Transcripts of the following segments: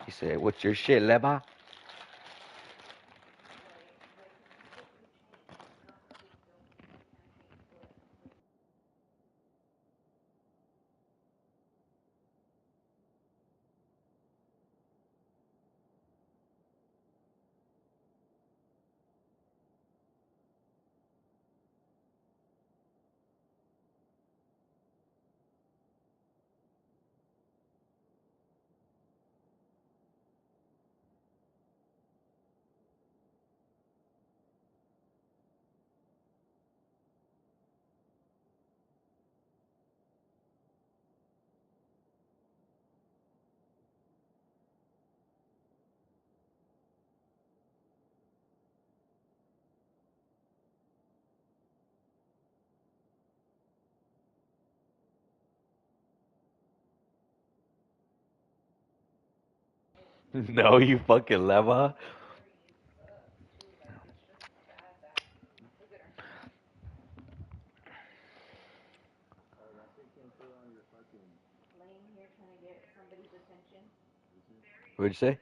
He said, "What's your shit, Leva?" No, you fucking Leva. What'd you say?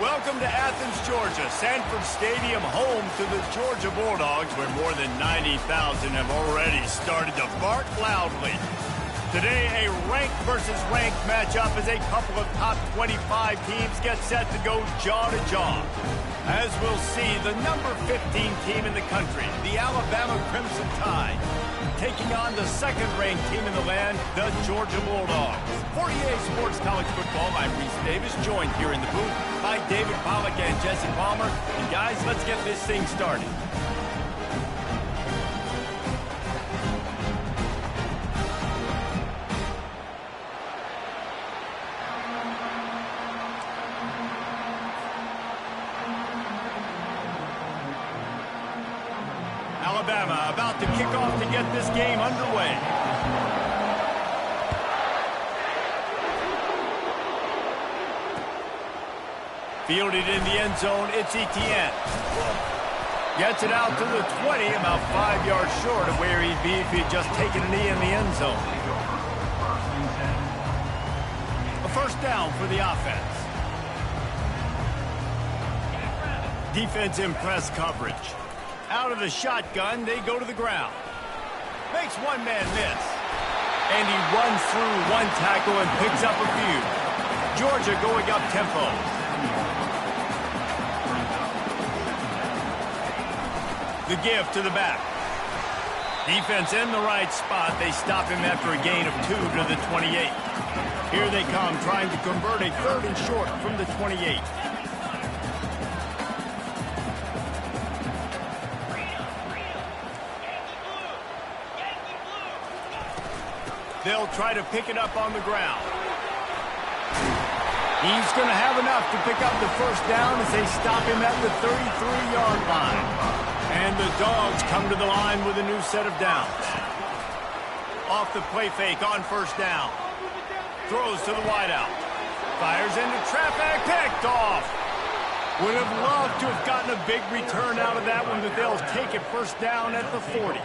Welcome to Athens, Georgia, Sanford Stadium, home to the Georgia Bulldogs, where more than 90,000 have already started to bark loudly. Today, a ranked versus ranked matchup as a couple of top 25 teams get set to go jaw to jaw. As we'll see, the number 15 team in the country, the Alabama Crimson Tide, taking on the second-ranked team in the land, the Georgia Bulldogs. For EA Sports College Football, I'm Reese Davis, joined here in the booth by David Pollack and Jesse Palmer. And guys, let's get this thing started. Alabama about to kick off to get this game underway. Fielded in the end zone, it's Etienne. Gets it out to the 20, about 5 yards short of where he'd be if he'd just taken a knee in the end zone. A first down for the offense. Defense in press coverage. Out of the shotgun, they go to the ground. Makes one man miss. And he runs through one tackle and picks up a few. Georgia going up tempo. The give to the back. Defense in the right spot. They stop him after a gain of 2 to the 28. Here they come, trying to convert a third and short from the 28. They'll try to pick it up on the ground. He's going to have enough to pick up the first down as they stop him at the 33-yard line. And the Dogs come to the line with a new set of downs. Off the play fake on first down. Throws to the wideout. Fires into traffic. Picked off. Would have loved to have gotten a big return out of that one, but they'll take it first down at the 40.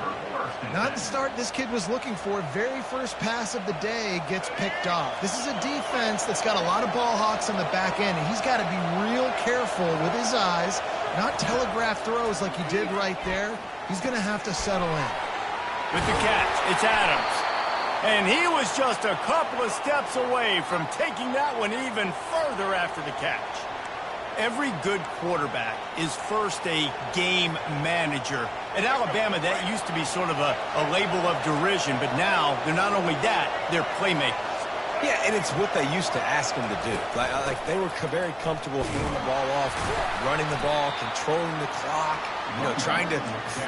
Not the start this kid was looking for. Very first pass of the day gets picked off. This is a defense that's got a lot of ball hawks on the back end, and he's got to be real careful with his eyes, not telegraph throws like he did right there. He's going to have to settle in. With the catch, it's Adams. And he was just a couple of steps away from taking that one even further after the catch. Every good quarterback is first a game manager. At Alabama, that used to be sort of a label of derision, but now they're not only that, they're playmakers. Yeah, and it's what they used to ask them to do. Like they were very comfortable handing the ball off, running the ball, controlling the clock, trying to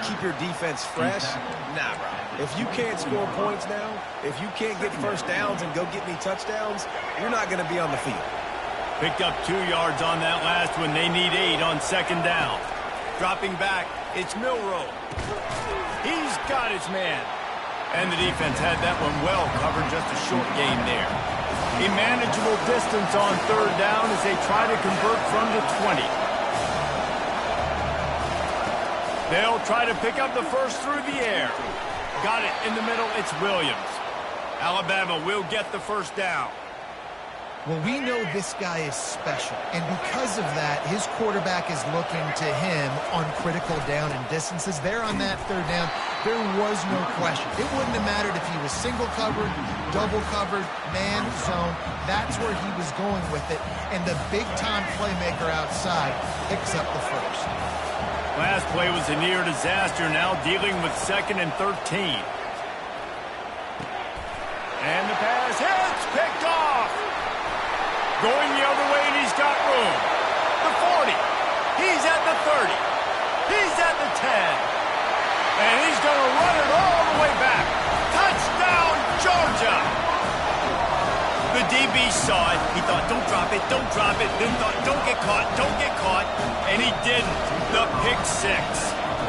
keep your defense fresh. Nah, bro. If you can't score points now, if you can't get first downs and go get me touchdowns, you're not going to be on the field. Picked up 2 yards on that last one. They need 8 on second down. Dropping back, it's Milroe. He's got his man. And the defense had that one well covered, just a short gain there. A manageable distance on third down as they try to convert from the 20. They'll try to pick up the first through the air. Got it in the middle, it's Williams. Alabama will get the first down. Well, we know this guy is special, and because of that, his quarterback is looking to him on critical down and distances. There on that third down, there was no question. It wouldn't have mattered if he was single covered, double covered, man, zone. That's where he was going with it, and the big-time playmaker outside picks up the first. Last play was a near disaster, now dealing with 2nd and 13. And the pass hits, picked off. Going the other way, and he's got room. The 40. He's at the 30. He's at the 10. And he's going to run it all the way back. Touchdown, Georgia. The DB saw it. He thought, don't drop it, don't drop it. Then thought, don't get caught, don't get caught. And he didn't. The pick 6.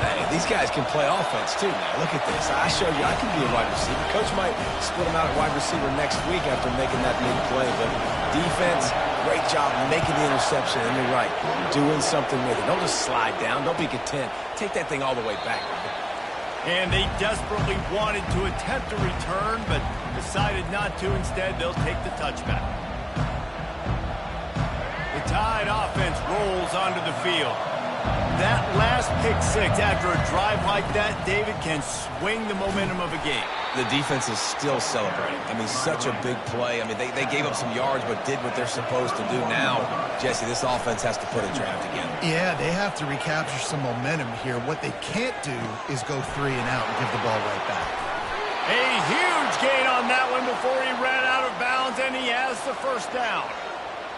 Hey, these guys can play offense, too, now. Look at this. I showed you I can be a wide receiver. Coach might split him out at wide receiver next week after making that big play. But defense, great job making the interception. And you're right, doing something with it. Don't just slide down. Don't be content. Take that thing all the way back. And they desperately wanted to attempt a return, but decided not to. Instead, they'll take the touchback. The Tide offense offense rolls onto the field. That last pick six after a drive like that, David, can swing the momentum of a game. The defense is still celebrating. I mean, such a big play. I mean, they gave up some yards but did what they're supposed to do. Now, Jesse, this offense has to put a drive together. Yeah, they have to recapture some momentum here. What they can't do is go 3 and out and give the ball right back. A huge gain on that one before he ran out of bounds, and he has the first down.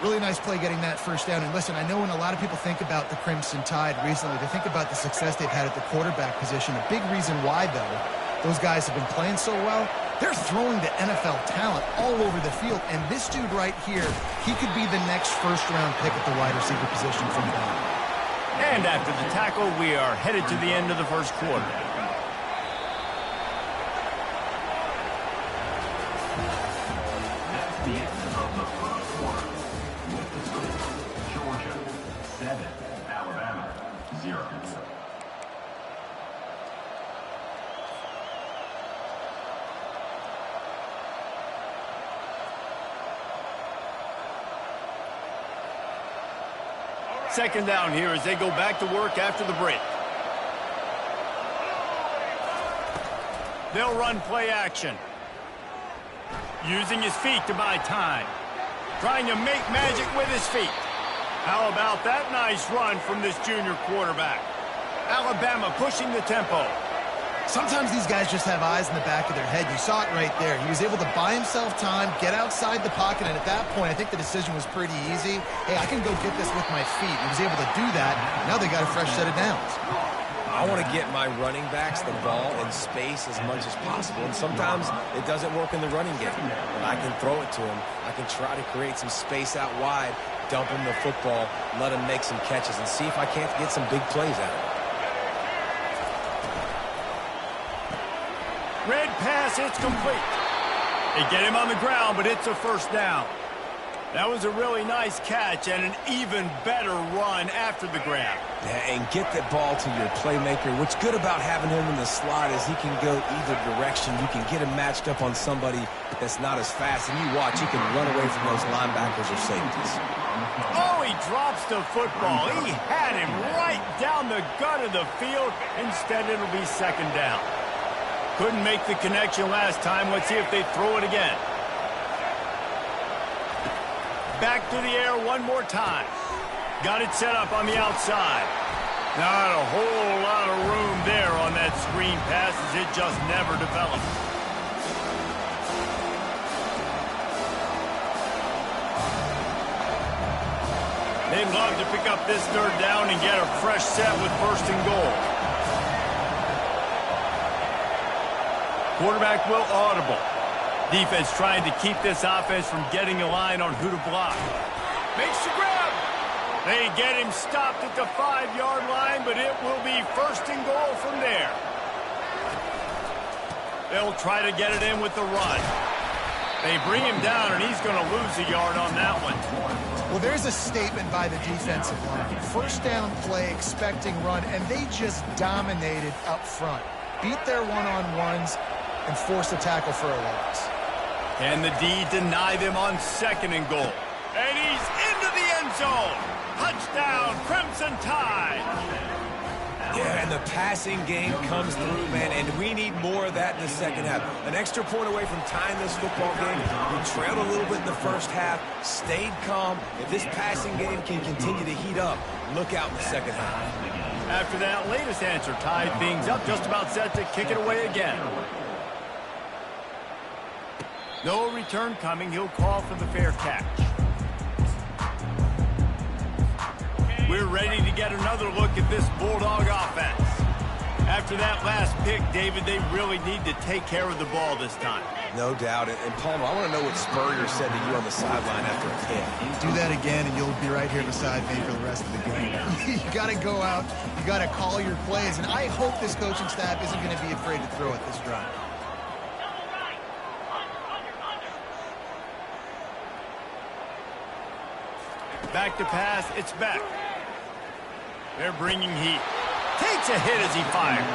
Really nice play getting that first down. And listen, I know when a lot of people think about the Crimson Tide recently, they think about the success they've had at the quarterback position. A big reason why, though, those guys have been playing so well, they're throwing to NFL talent all over the field. And this dude right here, he could be the next first-round pick at the wide receiver position from them. And after the tackle, we are headed to the end of the first quarter. Georgia 7, Alabama 0. Second down here as they go back to work after the break. They'll run play action. Using his feet to buy time. Trying to make magic with his feet. How about that nice run from this junior quarterback? Alabama pushing the tempo. Sometimes these guys just have eyes in the back of their head. You saw it right there. He was able to buy himself time, get outside the pocket, and at that point, I think the decision was pretty easy. Hey, I can go get this with my feet. He was able to do that. Now they got a fresh set of downs. I want to get my running backs the ball in space as much as possible, and sometimes it doesn't work in the running game. But I can throw it to him. I can try to create some space out wide, dump him the football, let him make some catches, and see if I can't get some big plays out of him. Red pass, it's complete. They get him on the ground, but it's a first down. That was a really nice catch and an even better run after the grab. Yeah, and get that ball to your playmaker. What's good about having him in the slot is he can go either direction. You can get him matched up on somebody that's not as fast, and you watch, he can run away from those linebackers or safeties. Oh, he drops the football. He had him right down the gut of the field. Instead, it'll be second down. Couldn't make the connection last time. Let's see if they throw it again. Back to the air one more time. Got it set up on the outside. Not a whole lot of room there on that screen pass as it just never developed. They'd love to pick up this third down and get a fresh set with first and goal. Quarterback will audible. Defense trying to keep this offense from getting a line on who to block. Makes the grab. They get him stopped at the 5-yard line, but it will be first and goal from there. They'll try to get it in with the run. They bring him down, and he's going to lose a yard on that one. Well, there's a statement by the defensive line. First down play, expecting run, and they just dominated up front. Beat their one-on-ones and force a tackle for a loss. Can the D deny them on second and goal? And he's into the end zone. Touchdown, Crimson Tide. Yeah, and the passing game comes through, man, and we need more of that in the second half. An extra point away from tying this football game. We trailed a little bit in the first half, stayed calm. If this passing game can continue to heat up, look out in the second half. After that latest answer, tied things up, just about set to kick it away again. No return coming. He'll call for the fair catch. We're ready to get another look at this Bulldog offense. After that last pick, David, they really need to take care of the ball this time. No doubt. And Palmer, I want to know what Spurrier said to you on the sideline after a hit. Do that again, and you'll be right here beside me for the rest of the game. You got to go out. You got to call your plays. And I hope this coaching staff isn't going to be afraid to throw at this drive. Back to pass. It's Beck. They're bringing heat. Takes a hit as he fires.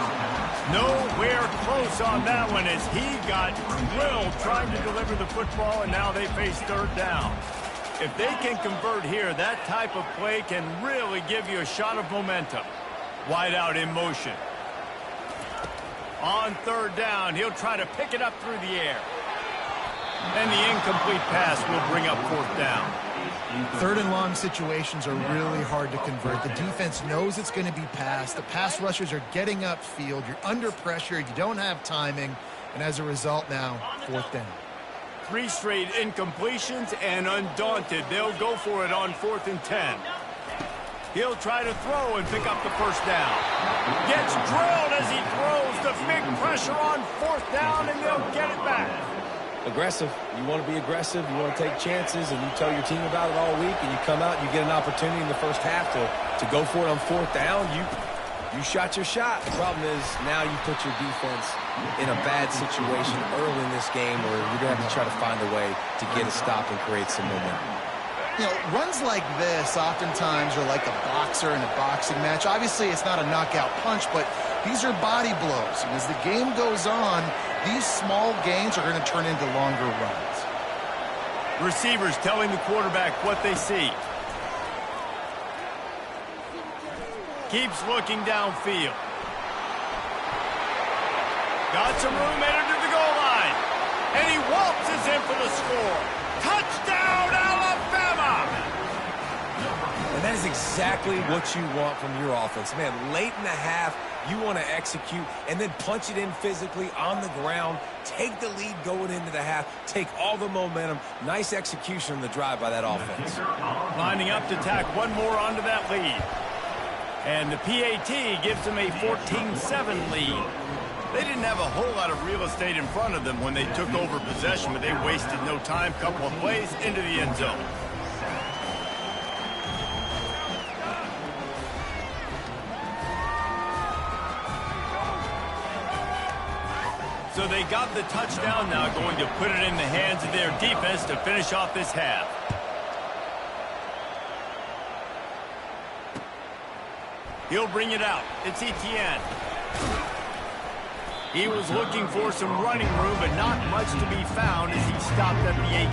Nowhere close on that one as he got drilled trying to deliver the football, and now they face third down. If they can convert here, that type of play can really give you a shot of momentum. Wide out in motion. On third down, he'll try to pick it up through the air. And the incomplete pass will bring up fourth down. Third and long situations are really hard to convert. The defense knows it's going to be passed. The pass rushers are getting upfield. You're under pressure. You don't have timing. And as a result now, fourth down. 3 straight incompletions, and undaunted, they'll go for it on 4th and 10. He'll try to throw and pick up the first down. Gets drilled as he throws. The big pressure on 4th down, and they'll get it back. Aggressive. You want to be aggressive. You want to take chances, and you tell your team about it all week, and you come out and you get an opportunity in the first half to go for it on 4th down. You shot your shot. The problem is now you put your defense in a bad situation early in this game where you're going to have to try to find a way to get a stop and create some momentum. You know, runs like this oftentimes are like a boxer in a boxing match. Obviously, it's not a knockout punch, but these are body blows. And as the game goes on, these small gains are going to turn into longer runs. Receivers telling the quarterback what they see. Keeps looking downfield. Got some room, entered to the goal line. And he waltzes in for the score. Touchdown, Alabama! And that is exactly what you want from your offense. Man, late in the half, you want to execute and then punch it in physically on the ground. Take the lead going into the half. Take all the momentum. Nice execution on the drive by that offense. Lining up to tack one more onto that lead. And the PAT gives them a 14-7 lead. They didn't have a whole lot of real estate in front of them when they took over possession, but they wasted no time. Couple of plays into the end zone. So they got the touchdown now, going to put it in the hands of their defense to finish off this half. He'll bring it out. It's Etienne. He was looking for some running room, but not much to be found as he stopped at the 18.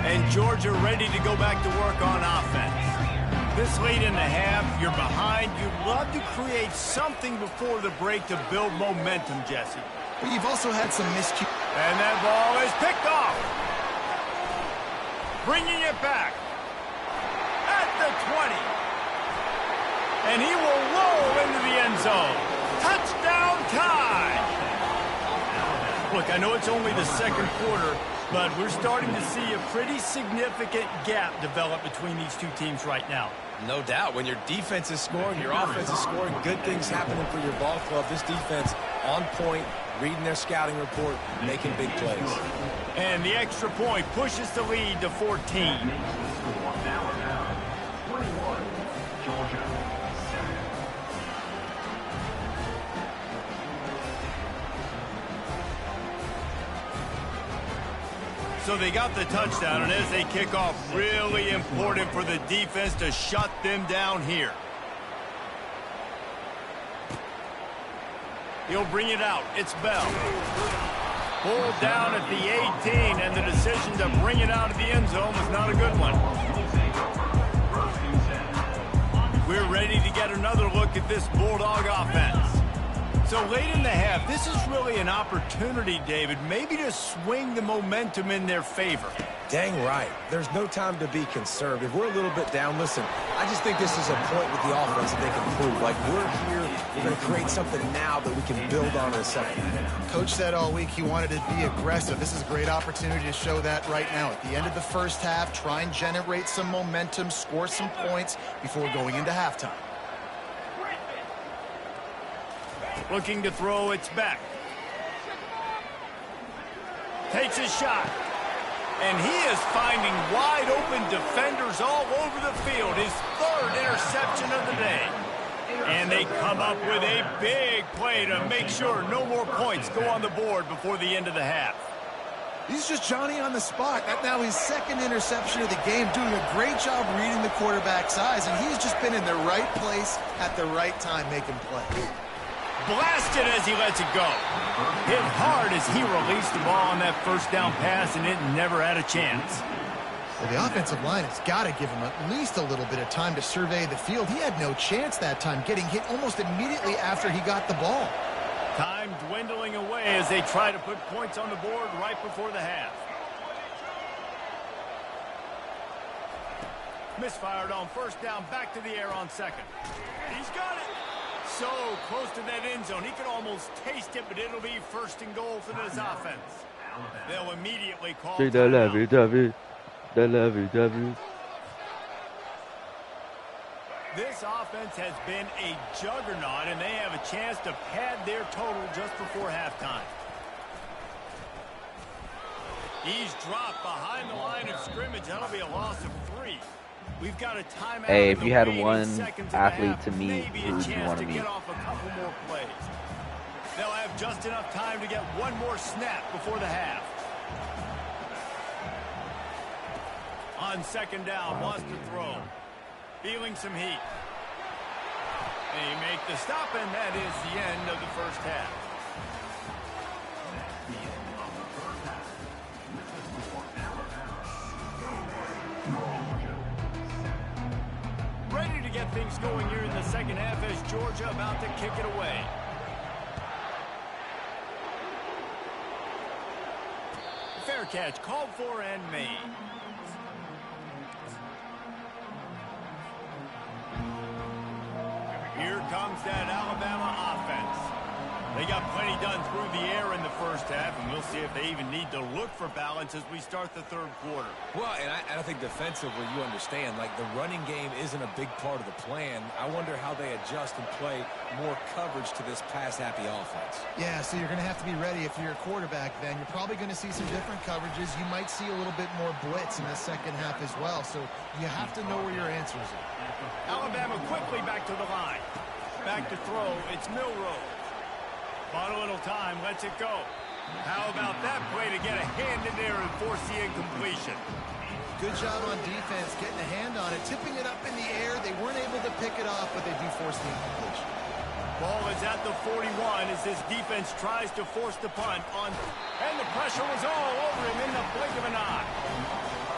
And Georgia ready to go back to work on offense. This late in the half, you're behind. You'd love to create something before the break to build momentum, Jesse. But you've also had some miscues. And that ball is picked off. Bringing it back at the 20. And he will roll into the end zone. Touchdown time. Look, I know it's only the second quarter, but we're starting to see a pretty significant gap develop between these two teams right now. No doubt. When your defense is scoring, your offense is scoring, good things happening for your ball club. This defense on point, reading their scouting report, making big plays. And the extra point pushes the lead to 14. 21, Georgia 7. So they got the touchdown, and as they kick off, really important for the defense to shut them down here. He'll bring it out. It's Bell. Pulled down at the 18, and the decision to bring it out of the end zone was not a good one. We're ready to get another look at this Bulldog offense. So late in the half, this is really an opportunity, David, maybe to swing the momentum in their favor. Dang right. There's no time to be conservative. We're a little bit down. Listen, I just think this is a point with the offense that they can prove. Like, we're here, we're going to create something now that we can build on in a second. Coach said all week he wanted to be aggressive. This is a great opportunity to show that right now. At the end of the first half, try and generate some momentum, score some points before going into halftime. Looking to throw, it's back. Takes a shot. And he is finding wide open defenders all over the field. His third interception of the day. And they come up with a big play to make sure no more points go on the board before the end of the half. He's just Johnny on the spot. That's now his second interception of the game, doing a great job reading the quarterback's eyes, and he's just been in the right place at the right time making plays. Blasted as he lets it go. Hit hard as he released the ball on that first down pass, and it never had a chance. Well, the offensive line has got to give him at least a little bit of time to survey the field. He had no chance that time, getting hit almost immediately after he got the ball. Time dwindling away as they try to put points on the board right before the half. Misfired on first down, back to the air on second. He's got it. So close to that end zone. He could almost taste it, but it'll be first and goal for this offense. They'll immediately call timeout. This offense has been a juggernaut, and they have a chance to pad their total just before halftime. He's dropped behind the line of scrimmage. That'll be a loss of 3. We've got a timeout. Hey, if you had one athlete to meet, maybe who a would you chance want to to meet? get off a couple more plays. They'll have just enough time to get one more snap before the half. On second down, wants to throw. Feeling some heat. They make the stop, and that is the end of the first half. Ready to get things going here in the second half as Georgia about to kick it away. Fair catch called for and made. Here comes that Alabama offense. They got plenty done through the air in the first half, and we'll see if they even need to look for balance as we start the third quarter. Well, and I think defensively, you understand, like the running game isn't a big part of the plan. I wonder how they adjust and play more coverage to this pass-happy offense. Yeah, so you're going to have to be ready if you're a quarterback then. You're probably going to see some different coverages. You might see a little bit more blitz in the second half as well, so you have to know where your answers are. Alabama quickly back to the line. Back to throw, it's Milroe. Bought a little time, lets it go. How about that play to get a hand in there and force the incompletion? Good job on defense, getting a hand on it, tipping it up in the air. They weren't able to pick it off, but they do force the incompletion. Ball is at the 41 as this defense tries to force the punt on, and the pressure was all over him in the blink of an eye.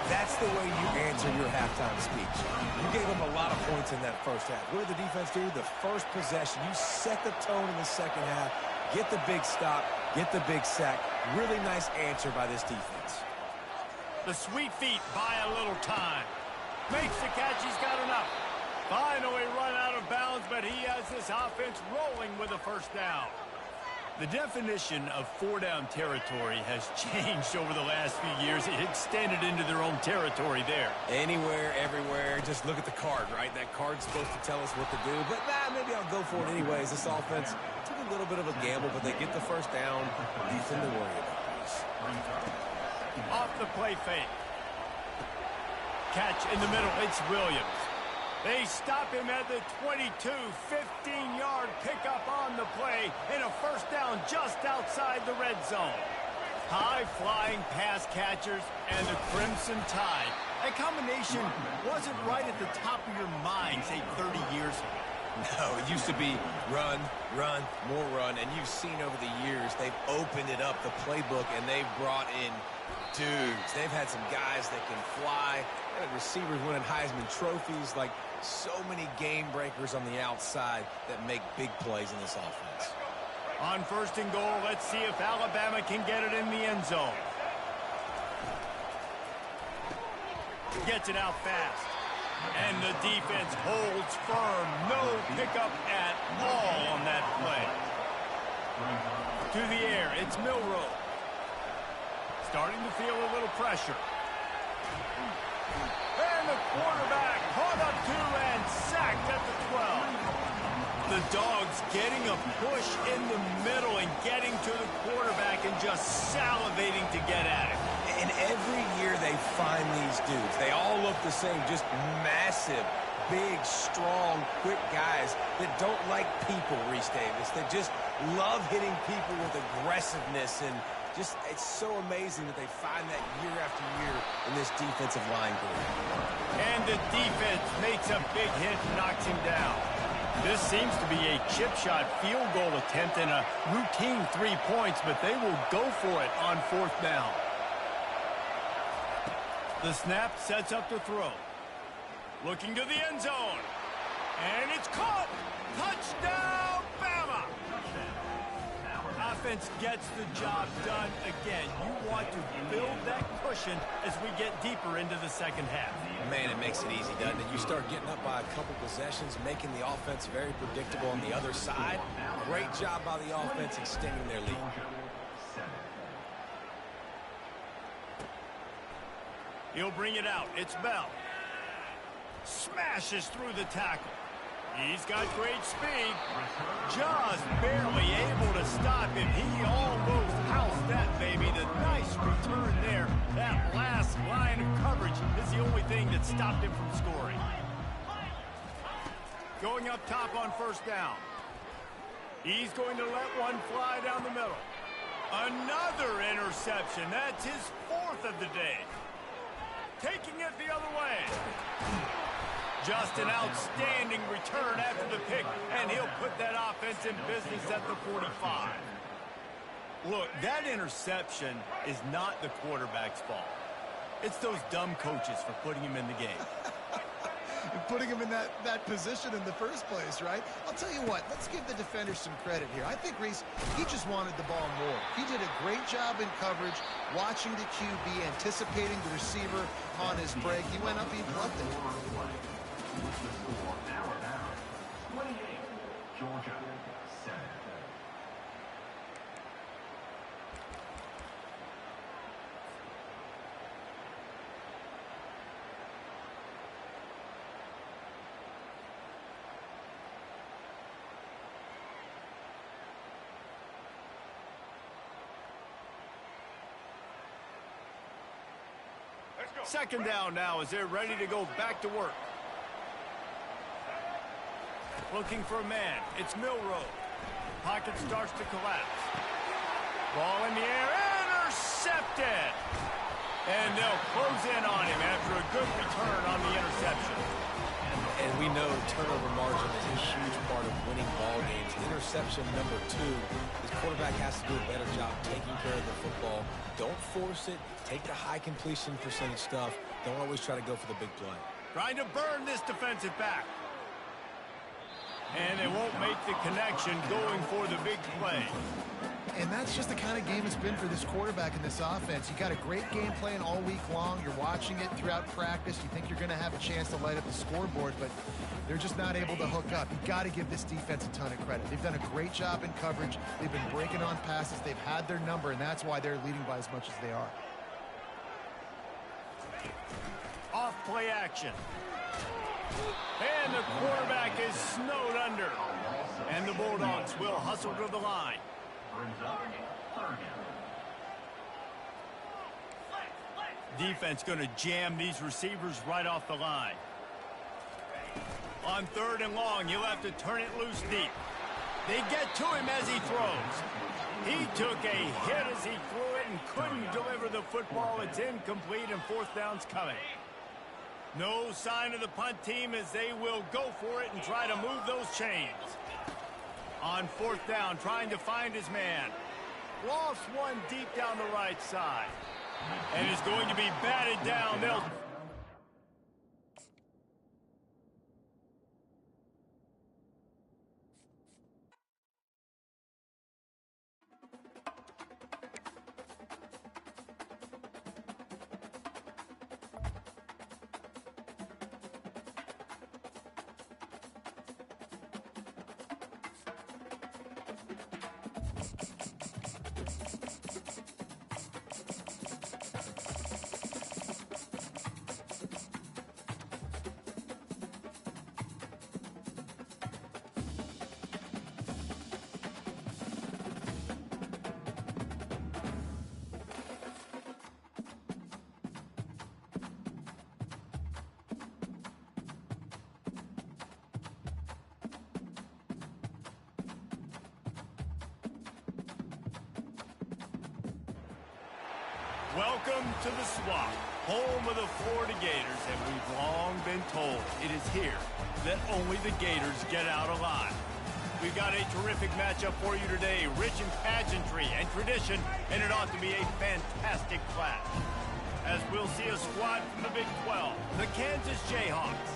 That's the way you answer your halftime speech. You gave them a lot of points in that first half. What did the defense do? The first possession, you set the tone in the second half, get the big stop, get the big sack. Really nice answer by this defense. The sweet feet buy a little time. Makes the catch, he's got enough. Finally run out of bounds, but he has this offense rolling with a first down. The definition of four-down territory has changed over the last few years. It extended into their own territory there. Anywhere, everywhere, just look at the card, right? That card's supposed to tell us what to do, but maybe I'll go for it anyways. This offense took a little bit of a gamble, but they get the first down. Nothing to worry about. Off the play fake. Catch in the middle, it's Williams. They stop him at the 22, 15-yard pickup on the play, and a first down just outside the red zone. High-flying pass catchers and the Crimson Tide. That combination wasn't right at the top of your mind, say, 30 years ago. No, it used to be run, run, more run, and you've seen over the years they've opened it up, the playbook, and they've brought in dudes. They've had some guys that can fly, and receivers winning Heisman trophies, like so many game breakers on the outside that make big plays in this offense. On first and goal, let's see if Alabama can get it in the end zone. Gets it out fast. And the defense holds firm. No pickup at all on that play. To the air, it's Milroe. Starting to feel a little pressure. And the quarterback caught up to and sacked at the 12. The Dogs getting a push in the middle and getting to the quarterback and just salivating to get at it. And every year they find these dudes. They all look the same, just massive, big, strong, quick guys that don't like people, Reese Davis, that just love hitting people with aggressiveness and Just, it's so amazing that they find that year after year in this defensive line group. And the defense makes a big hit and knocks him down. This seems to be a chip shot field goal attempt and a routine 3 points, but they will go for it on 4th down. The snap sets up the throw. Looking to the end zone. And it's caught. Touchdown, Bama! Offense gets the job done again. You want to build that cushion as we get deeper into the second half. Man, it makes it easy, doesn't it? You start getting up by a couple possessions, making the offense very predictable on the other side. Great job by the offense extending their lead. He'll bring it out. It's Bell. Smashes through the tackle. He's got great speed. Just barely able to stop him. He almost housed that baby. The nice return there. That last line of coverage is the only thing that stopped him from scoring. Going up top on 1st down. He's going to let one fly down the middle. Another interception. That's his 4th of the day. Taking it the other way. Just an outstanding return after the pick, and he'll put that offense in business at the 45. Look, that interception is not the quarterback's fault. It's those dumb coaches for putting him in the game. And putting him in that position in the first place, right? I'll tell you what, let's give the defender some credit here. I think Reese, he just wanted the ball more. He did a great job in coverage, watching the QB, anticipating the receiver on his break. He went up, he plugged it. What's the score now? 28, Georgia 7. Second down now as they're ready to go back to work. Looking for a man. It's Milroe. Pocket starts to collapse. Ball in the air. Intercepted. And they'll close in on him after a good return on the interception. And we know turnover margin is a huge part of winning ball games. Interception number 2. This quarterback has to do a better job taking care of the football. Don't force it. Take the high completion percentage stuff. Don't always try to go for the big play. Trying to burn this defensive back. And they won't make the connection going for the big play. And that's just the kind of game it's been for this quarterback in this offense. You got a great game plan all week long. You're watching it throughout practice. You think you're going to have a chance to light up the scoreboard, but they're just not able to hook up. You got to give this defense a ton of credit. They've done a great job in coverage. They've been breaking on passes. They've had their number, and that's why they're leading by as much as they are. Off play action. And the quarterback is snowed under. And the Bulldogs will hustle to the line. Defense going to jam these receivers right off the line. On 3rd and long, he'll have to turn it loose deep. They get to him as he throws. He took a hit as he threw it and couldn't deliver the football. It's incomplete and 4th down's coming. No sign of the punt team as they will go for it and try to move those chains. On 4th down, trying to find his man. Lost one deep down the right side. And is going to be batted down. They'll... Welcome to the Swamp, home of the Florida Gators, and we've long been told it is here that only the Gators get out alive. We've got a terrific matchup for you today, rich in pageantry and tradition, and it ought to be a fantastic clash. As we'll see a squad from the Big 12, the Kansas Jayhawks,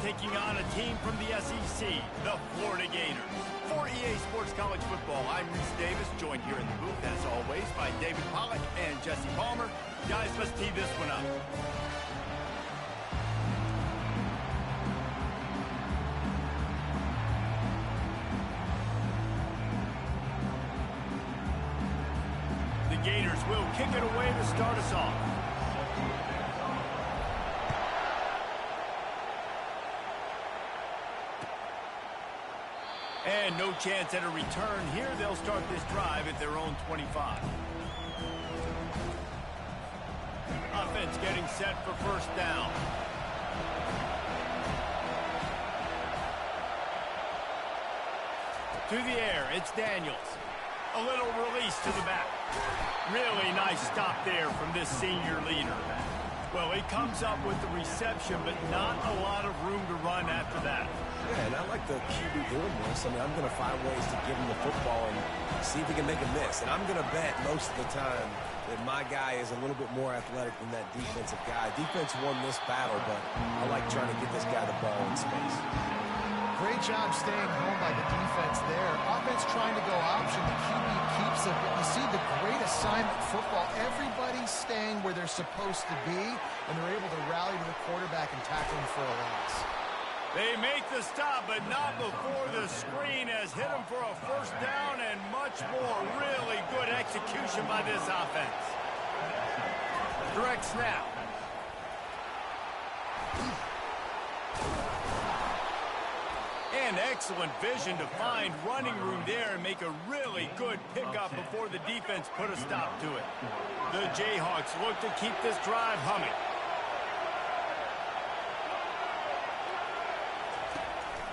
taking on a team from the SEC, the Florida Gators. For EA Sports College Football, I'm Reese Davis, joined here in the booth, as always, by David Pollack and Jesse Palmer. Guys, let's tee this one up. The Gators will kick it away to start us off. And no chance at a return here. They'll start this drive at their own 25. Offense getting set for first down. To the air, it's Daniels. A little release to the back. Really nice stop there from this senior leader. Well, he comes up with the reception, but not a lot of room to run after that. Yeah, and I like the QB doing this. I mean, I'm going to find ways to give him the football and see if he can make a miss. And I'm going to bet most of the time that my guy is a little bit more athletic than that defensive guy. Defense won this battle, but I like trying to get this guy the ball in space. Great job staying home by the defense there. Offense trying to go option. The QB keeps it. But you see the great assignment football. Everybody's staying where they're supposed to be, and they're able to rally to the quarterback and tackle him for a loss. They make the stop, but not before the screen has hit him for a first down and much more. Really good execution by this offense. Direct snap. And excellent vision to find running room there and make a really good pickup before the defense put a stop to it. The Jayhawks look to keep this drive humming.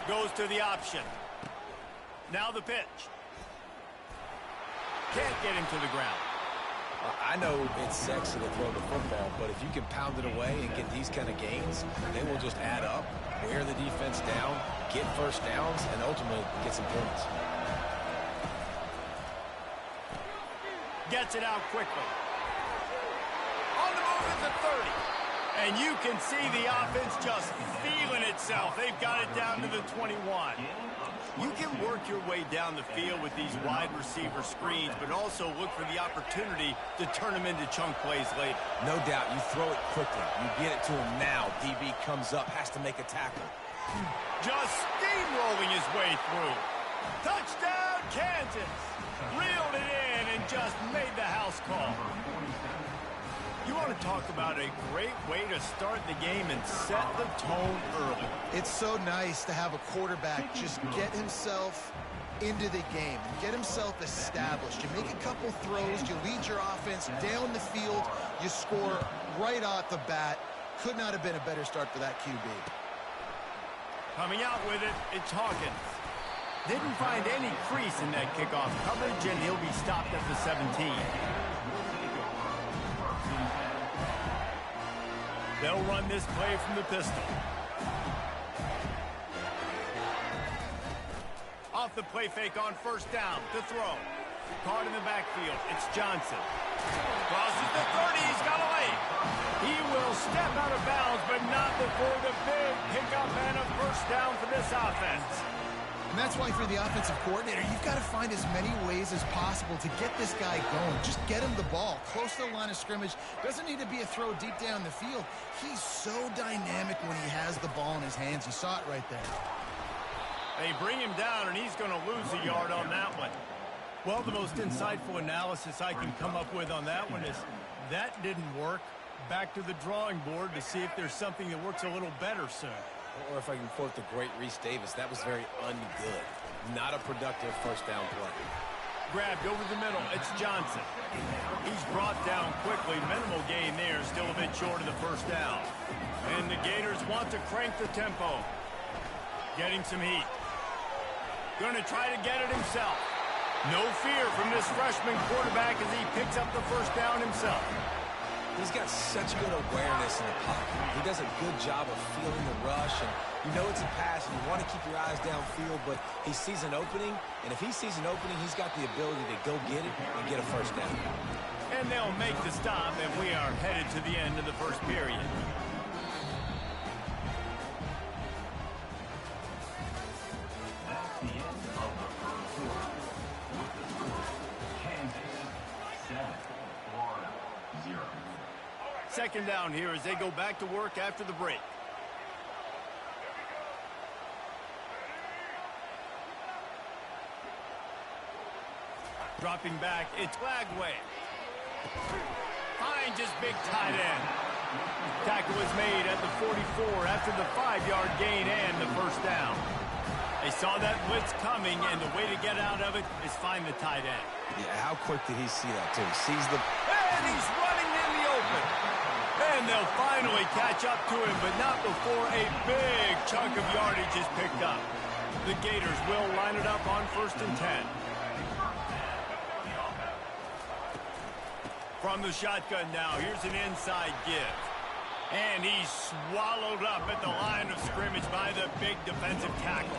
Goes to the option. Now the pitch. Can't get him to the ground. I know it's sexy to throw the football, but if you can pound it away and get these kind of gains, they will just add up, wear the defense down, get first downs, and ultimately get some points. Gets it out quickly. On the move at the 30. And you can see the offense just feeling itself. They've got it down to the 21. You can work your way down the field with these wide receiver screens, but also look for the opportunity to turn them into chunk plays later. No doubt, you throw it quickly. You get it to him now. DB comes up, has to make a tackle. Just steamrolling his way through. Touchdown, Kansas. Reeled it in and just made the house call. You want to talk about a great way to start the game and set the tone early. It's so nice to have a quarterback just get himself into the game and get himself established. You make a couple throws, you lead your offense down the field, you score right off the bat. Could not have been a better start for that QB. Coming out with it, it's Hawkins. Didn't find any crease in that kickoff coverage, and he'll be stopped at the 17. They'll run this play from the pistol. Off the play fake on first down to throw. Caught in the backfield. It's Johnson. Crosses the 30. He's got a lane. He will step out of bounds, but not before the big pickup and a first down for this offense. And that's why for the offensive coordinator, you've got to find as many ways as possible to get this guy going. Just get him the ball close to the line of scrimmage. Doesn't need to be a throw deep down the field. He's so dynamic when he has the ball in his hands. You saw it right there. They bring him down, and he's going to lose a yard on that one. Well, the most insightful analysis I can come up with on that one is that didn't work. Back to the drawing board to see if there's something that works a little better soon. Or if I can quote the great Reese Davis, that was very ungood. Not a productive first down play. Grabbed over the middle. It's Johnson. He's brought down quickly. Minimal gain there. Still a bit short of the first down. And the Gators want to crank the tempo. Getting some heat. Going to try to get it himself. No fear from this freshman quarterback as he picks up the first down himself. He's got such good awareness in the pocket. He does a good job of feeling the rush, and you know it's a pass, and you want to keep your eyes downfield, but he sees an opening, and if he sees an opening, he's got the ability to go get it and get a first down. And they'll make the stop, and we are headed to the end of the first period. That's the end of the first quarter. With the score, Kansas 7, Florida 0. Second down here as they go back to work after the break. Dropping back, it's Lagway. Finds his big tight end. Tackle was made at the 44 after the 5-yard gain and the first down. They saw that blitz coming, and the way to get out of it is find the tight end. Yeah, how quick did he see that, too? He sees the... And he's running in the open. And they'll finally catch up to him, but not before a big chunk of yardage is picked up. The Gators will line it up on 1st and 10. From the shotgun now, here's an inside give. And he's swallowed up at the line of scrimmage by the big defensive tackle.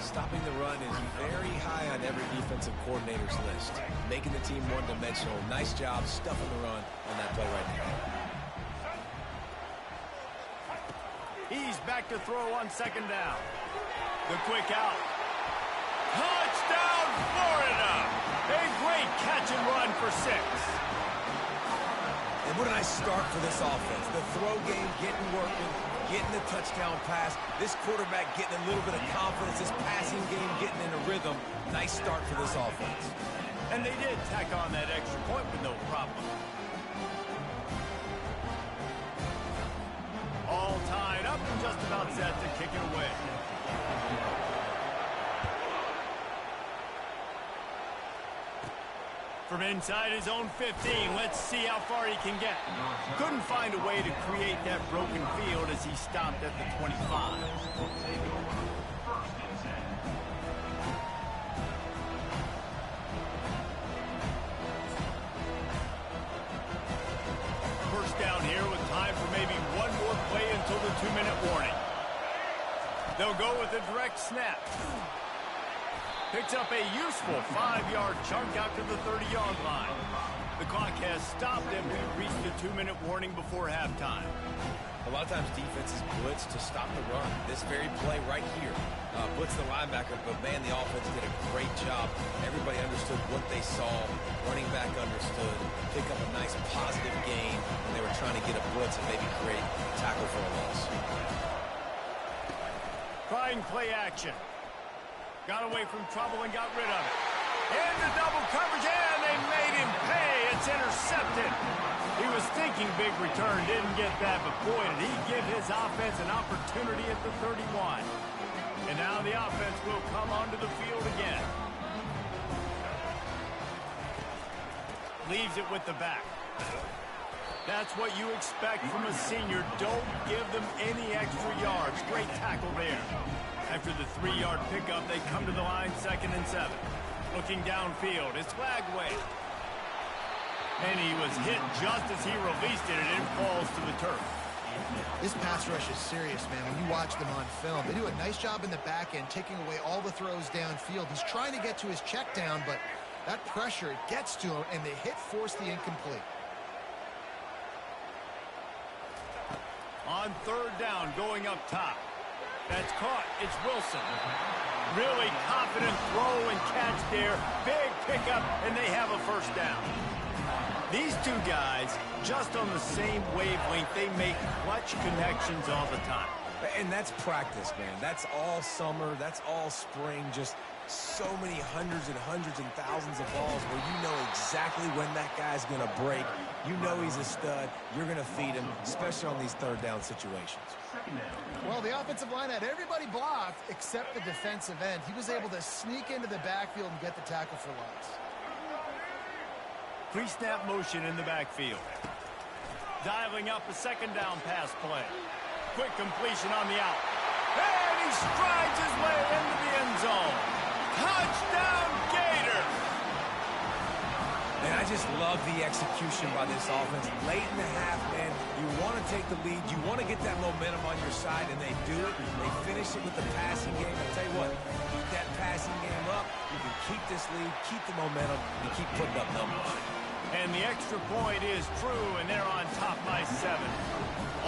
Stopping the run is very high on every defensive coordinator's list. Making the team one-dimensional. Nice job stuffing the run on that play right now. He's back to throw on 2nd down. The quick out. Touchdown, Florida! A great catch and run for 6. And what a nice start for this offense. The throw game getting working, getting the touchdown pass. This quarterback getting a little bit of confidence. This passing game getting in a rhythm. Nice start for this offense. And they did tack on that extra point with no problem. All tied up and just about set to kick it away. From inside his own 15, let's see how far he can get. Couldn't find a way to create that broken field as he stopped at the 25. First down here with time for maybe one more play until the 2-minute warning. They'll go with a direct snap. Picks up a useful 5-yard chunk out to the 30-yard line. The clock has stopped and we've reached the 2-minute warning before halftime. A lot of times defenses blitz to stop the run. This very play right here, blitz the linebacker, but man, the offense did a great job. Everybody understood what they saw. Running back understood. Pick up a nice positive gain when they were trying to get a blitz and maybe create a tackle for a loss. Trying play action. Got away from trouble and got rid of it. And the double coverage, and they made him pay. It's intercepted. He was thinking big return, didn't get that, but boy, did he give his offense an opportunity at the 31. And now the offense will come onto the field again. Leaves it with the back. That's what you expect from a senior. Don't give them any extra yards. Great tackle there. After the 3-yard pickup, they come to the line 2nd and 7. Looking downfield, it's Lagway. And he was hit just as he released it, and it falls to the turf. This pass rush is serious, man. When you watch them on film, they do a nice job in the back end, taking away all the throws downfield. He's trying to get to his check down, but that pressure, it gets to him, and the hit forced the incomplete. On 3rd down, going up top. That's caught. It's Wilson. Really confident throw and catch there. Big pickup, and they have a first down. These two guys, just on the same wavelength, they make clutch connections all the time. And that's practice, man. That's all summer. That's all spring. Just so many hundreds and thousands of balls where you know exactly when that guy's going to break. You know he's a stud. You're going to feed him, especially on these 3rd down situations. Well, the offensive line had everybody blocked except the defensive end. He was able to sneak into the backfield and get the tackle for loss. Pre-snap motion in the backfield. Dialing up a 2nd down pass play. Quick completion on the out. And he strides his way into the end zone. Touchdown, Gators! And I I just love the execution by this offense. Late in the half, man, you want to take the lead. You want to get that momentum on your side, and they do it. They finish it with the passing game. I'll tell you what, keep that passing game up. You can keep this lead, keep the momentum, and keep putting up numbers. And the extra point is true, and they're on top by 7.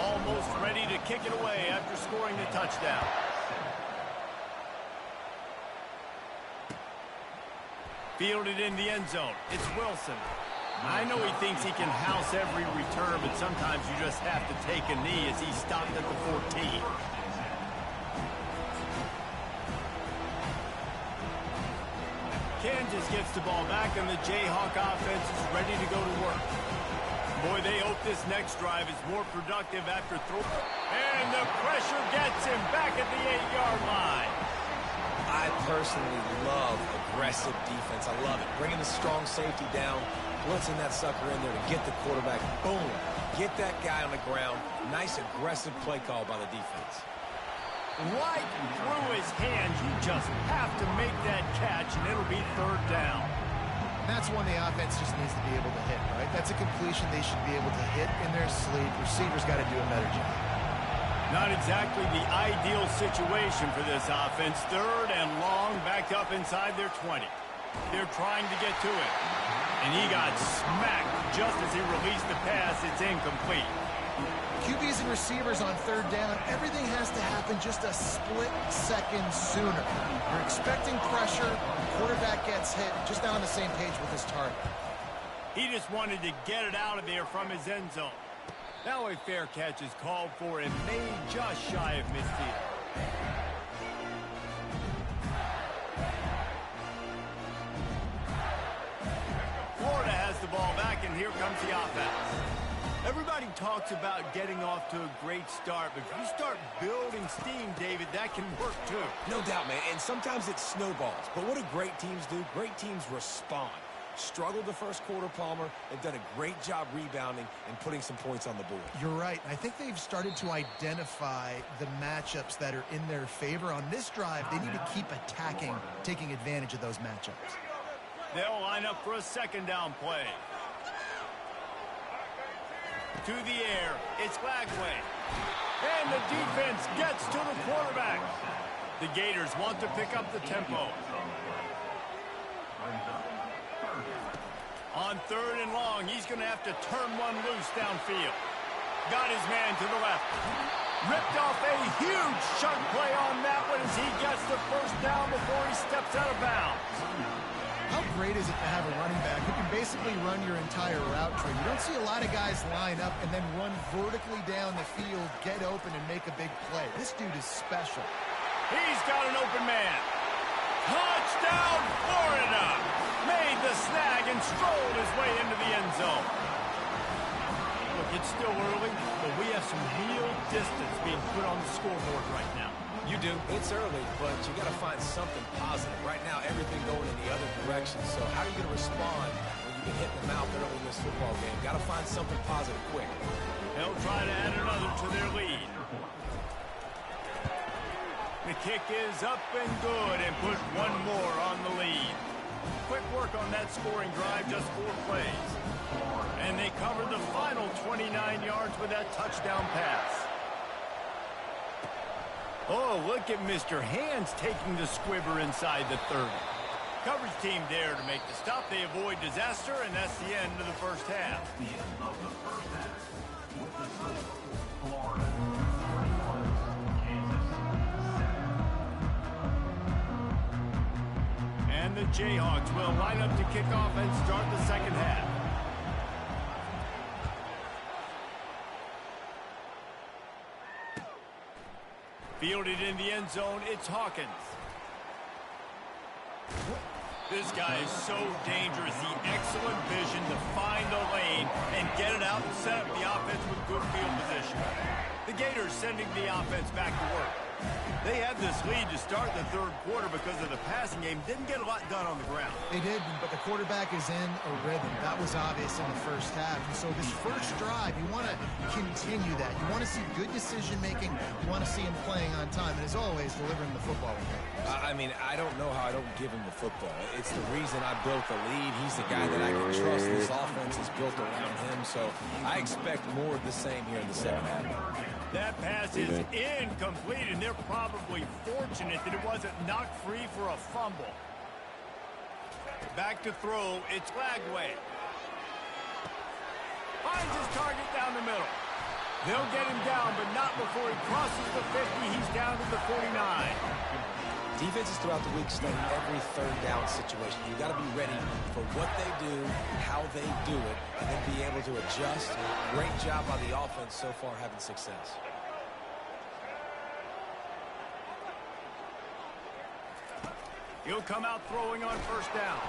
Almost ready to kick it away after scoring the touchdown. Fielded in the end zone. It's Wilson. I know he thinks he can house every return, but sometimes you just have to take a knee as he stopped at the 14. Kansas gets the ball back, and the Jayhawk offense is ready to go to work. Boy, they hope this next drive is more productive after throwing. And the pressure gets him back at the 8-yard line. I personally love aggressive defense. I love it. Bringing the strong safety down, blitzing that sucker in there to get the quarterback. Boom. Get that guy on the ground. Nice aggressive play call by the defense. Right through his hands. You just have to make that catch, and it'll be 3rd down. And that's one the offense just needs to be able to hit, right? That's a completion they should be able to hit in their sleep. Receivers got to do a better job. Not exactly the ideal situation for this offense. 3rd and long, backed up inside their 20. They're trying to get to it. And he got smacked just as he released the pass. It's incomplete. QBs and receivers on 3rd down, everything has to happen just a split second sooner. You're expecting pressure, the quarterback gets hit, just not on the same page with his target. He just wanted to get it out of there from his end zone. Now a fair catch is called for and made just shy of midfield. Florida has the ball back, and here comes the offense. Everybody talks about getting off to a great start, but if you start building steam, David, that can work too. No doubt, man, and sometimes it snowballs. But what do great teams do? Great teams respond. Struggled the first quarter, Palmer. They've done a great job rebounding and putting some points on the board. You're right. I think they've started to identify the matchups that are in their favor. On this drive, they need to keep attacking, taking advantage of those matchups. They'll line up for a 2nd down play. To the air, it's Lagway. And the defense gets to the quarterback. The Gators want to pick up the tempo. On 3rd and long, he's going to have to turn one loose downfield. Got his man to the left. Ripped off a huge chunk play on that one as he gets the 1st down before he steps out of bounds. How great is it to have a running back who can basically run your entire route tree? You don't see a lot of guys line up and then run vertically down the field, get open, and make a big play. This dude is special. He's got an open man. Touchdown, Florida! Made the snag and strolled his way into the end zone. Look, it's still early, but we have some real distance being put on the scoreboard right now. You do. It's early, but you got to find something positive. Right now, everything going in the other direction. So how are you going to respond when you get hit in the mouth early in this football game? Got to find something positive quick. They'll try to add another to their lead. The kick is up and good and put one more on the lead. Quick work on that scoring drive, just 4 plays. And they covered the final 29 yards with that touchdown pass. Oh, look at Mr. Hands taking the squibber inside the 30. Coverage team there to make the stop. They avoid disaster, and that's the end of the 1st half. The end of the 1st half. With the score, Florida 41, Kansas 7. And the Jayhawks will line up to kick off and start the 2nd half. Fielded in the end zone, it's Hawkins. This guy is so dangerous. The excellent vision to find a lane and get it out and set up the offense with good field position. The Gators sending the offense back to work. They had this lead to start the third quarter because of the passing game. Didn't get a lot done on the ground. They did, but the quarterback is in a rhythm. That was obvious in the first half. And so this first drive, you want to continue that. You want to see good decision-making. You want to see him playing on time. And as always, delivering the football. I mean, I don't know how I don't give him the football. It's the reason I built the lead. He's the guy that I can trust. This offense is built around him. So I expect more of the same here in the second half. That pass is incomplete, and they're probably fortunate that it wasn't knocked free for a fumble. Back to throw, it's Lagway. Finds his target down the middle. They'll get him down, but not before he crosses the 50. He's down to the 49. Defenses throughout the week study every third down situation. You got to be ready for what they do, how they do it, and then be able to adjust. Great job by the offense so far having success. He'll come out throwing on first down.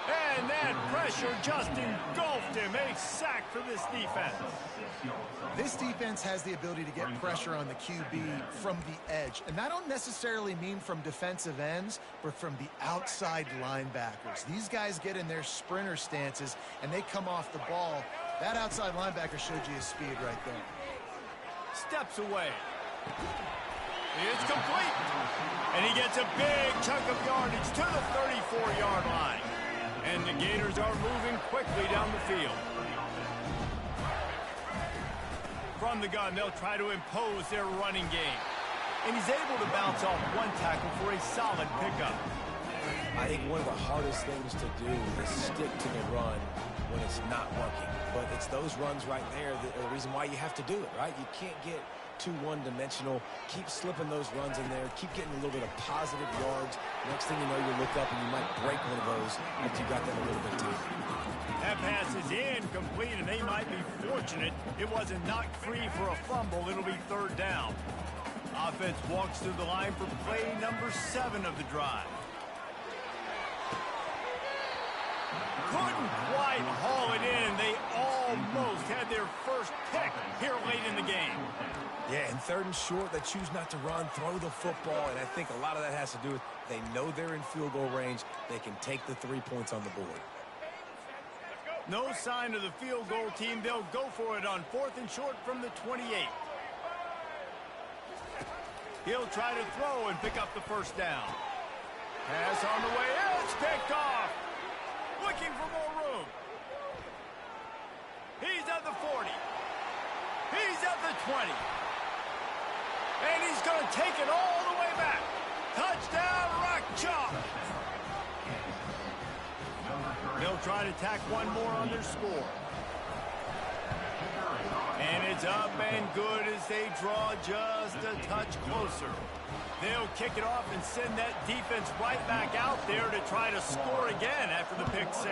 And that pressure just engulfed him. A sack for this defense. This defense has the ability to get pressure on the QB from the edge. And that don't necessarily mean from defensive ends, but from the outside linebackers. These guys get in their sprinter stances, and they come off the ball. That outside linebacker showed you his speed right there. Steps away. It's complete. And he gets a big chunk of yardage to the 34-yard line. And the Gators are moving quickly down the field. From the gun, they'll try to impose their running game. And he's able to bounce off one tackle for a solid pickup. I think one of the hardest things to do is stick to the run when it's not working. But it's those runs right there that are the reason why you have to do it, right? You can't get too one-dimensional. Keep slipping those runs in there. Keep getting a little bit of positive yards. Next thing you know, you look up and you might break one of those after you got them a little bit tight. That pass is incomplete, and they might be fortunate it wasn't knocked free for a fumble. It'll be third down. Offense walks through the line for play number 7 of the drive. Couldn't quite haul it in. They almost had their first pick here late in the game. Yeah, and third and short, they choose not to run, throw the football, and I think a lot of that has to do with they know they're in field goal range. They can take the 3 points on the board. No sign of the field goal team. They'll go for it on 4th and short from the 28. He'll try to throw and pick up the first down. Pass on the way. It's picked off. Looking for more room. He's at the 40. He's at the 20. And he's going to take it all the way back. Touchdown, Rock Chalk. They'll try to tack one more on their score. And it's up and good as they draw just a touch closer. They'll kick it off and send that defense right back out there to try to score again after the pick 6.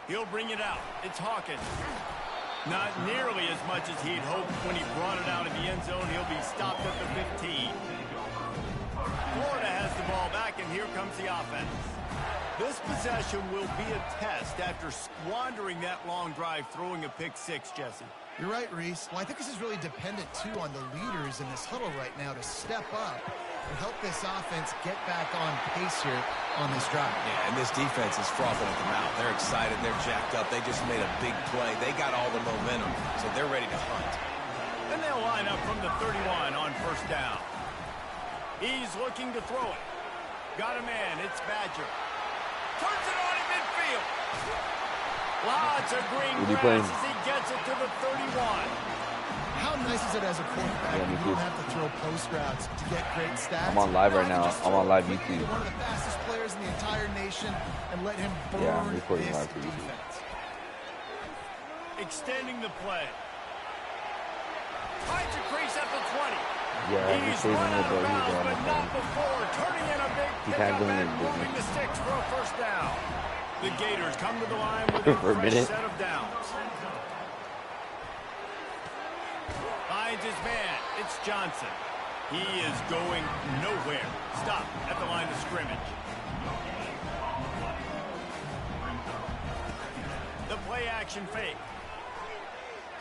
He'll bring it out. It's Hawkins. Not nearly as much as he'd hoped when he brought it out of the end zone. He'll be stopped at the 15. Florida has the ball back, and here comes the offense. This possession will be a test after squandering that long drive throwing a pick 6, Jesse. You're right, Reese. Well, I think this is really dependent, too, on the leaders in this huddle right now to step up and help this offense get back on pace here on this drive. Yeah, and this defense is frothing at the mouth. They're excited. They're jacked up. They just made a big play. They got all the momentum, so they're ready to hunt. And they'll line up from the 31 on first down. He's looking to throw it. Got a man. It's Badger. Turns it on in midfield. Lots of green grass as he gets it to the 31. How nice is it as a quarterback you don't have to throw post routes to get great stats? I'm on live right now. I'm on live YouTube. One of the fastest players in the entire nation and let him burn this defense. Extending the play. Finds a crease at the 20. Yeah, he's run out of bounds, but not before. Turning in a big pickup and moving the sticks for a first down. The Gators come to the line with a fresh set of downs. Finds his man. It's Johnson. He is going nowhere. Stop at the line of scrimmage. The play action fake.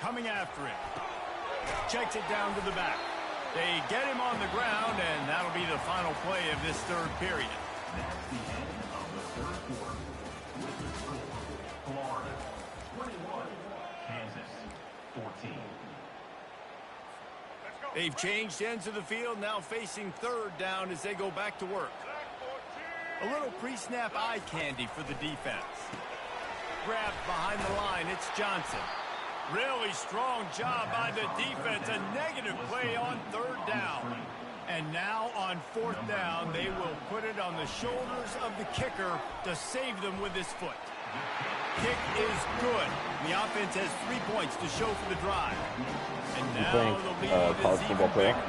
Coming after him. Checks it down to the back. They get him on the ground, and that'll be the final play of this third period. That's the end of the third quarter. With the score, Florida 21, Kansas 14. They've changed ends of the field, now facing third down as they go back to work. A little pre-snap eye candy for the defense. Grabbed behind the line, it's Johnson. Really strong job by the defense. A negative play on third down. And now on fourth down, they will put it on the shoulders of the kicker to save them with his foot. Kick is good. The offense has 3 points to show for the drive. And now the lead is even bigger.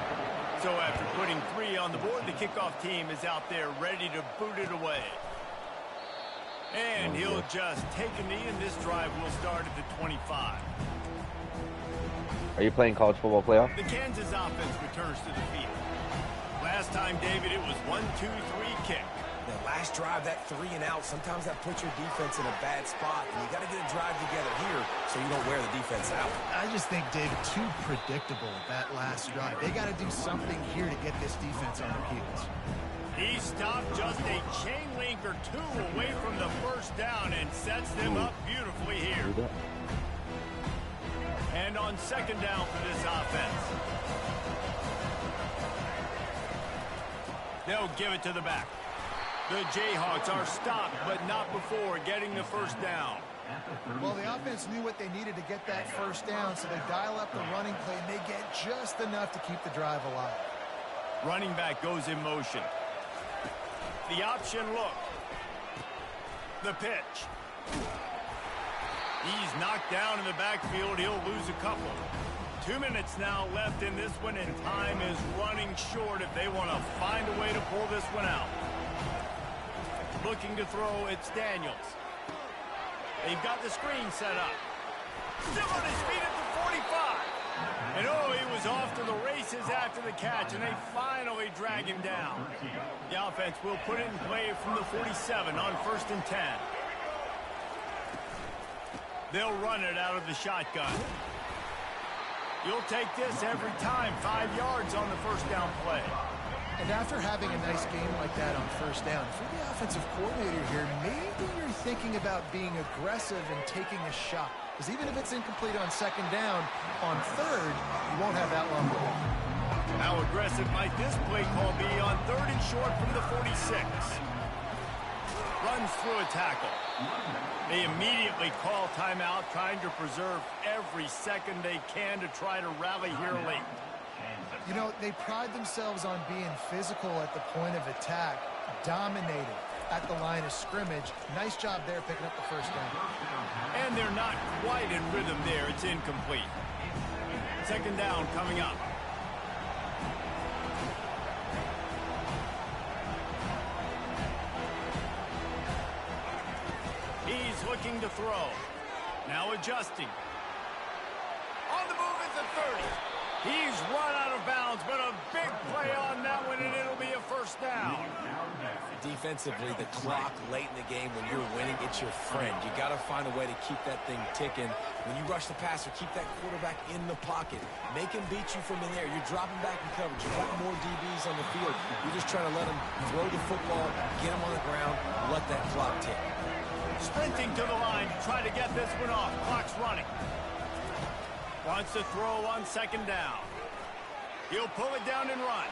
So after putting 3 on the board, the kickoff team is out there ready to boot it away. And he'll just take a knee, and this drive will start at the 25. Are you playing college football playoff? The Kansas offense returns to the field. Last time, David, it was 1-2-3 kick. The last drive, that 3 and out, sometimes that puts your defense in a bad spot, and you got to get a drive together here so you don't wear the defense out. I just think, David, too predictable that last drive. They got to do something here to get this defense on their heels. He stopped just a chain link or 2 away from the first down and sets them up beautifully here. And on second down for this offense. They'll give it to the back. The Jayhawks are stopped, but not before getting the first down. Well, the offense knew what they needed to get that first down, so they dial up the running play, and they get just enough to keep the drive alive. Running back goes in motion. The option look. The pitch. He's knocked down in the backfield. He'll lose a couple. 2 minutes now left in this one, and time is running short if they want to find a way to pull this one out. Looking to throw, it's Daniels. They've got the screen set up. Still on his feet at the 45. And oh, he was off to the races after the catch, and they finally drag him down. The offense will put it in play from the 47 on 1st and 10. They'll run it out of the shotgun. You'll take this every time. 5 yards on the first down play. And after having a nice game like that on first down, if you're the offensive coordinator here, maybe you're thinking about being aggressive and taking a shot. Because even if it's incomplete on second down, on third, you won't have that long to go. How aggressive might this play call be on 3rd and short from the 46? Runs through a tackle. They immediately call timeout, trying to preserve every second they can to try to rally here late. You know, they pride themselves on being physical at the point of attack, dominating at the line of scrimmage. Nice job there picking up the first down. And they're not quite in rhythm there. It's incomplete. Second down coming up. He's looking to throw. Now adjusting. On the move at the 30. He's run out of bounds, but a big play on that one, and it'll be a first down. Defensively, the clock late in the game, when you're winning, it's your friend. You got to find a way to keep that thing ticking. When you rush the passer, keep that quarterback in the pocket. Make him beat you from in there. You're dropping back in coverage. You've got more DBs on the field. You're just trying to let him throw the football, get him on the ground, let that clock tick. Sprinting to the line to try to get this one off. Clock's running. Wants to throw on second down. He'll pull it down and run.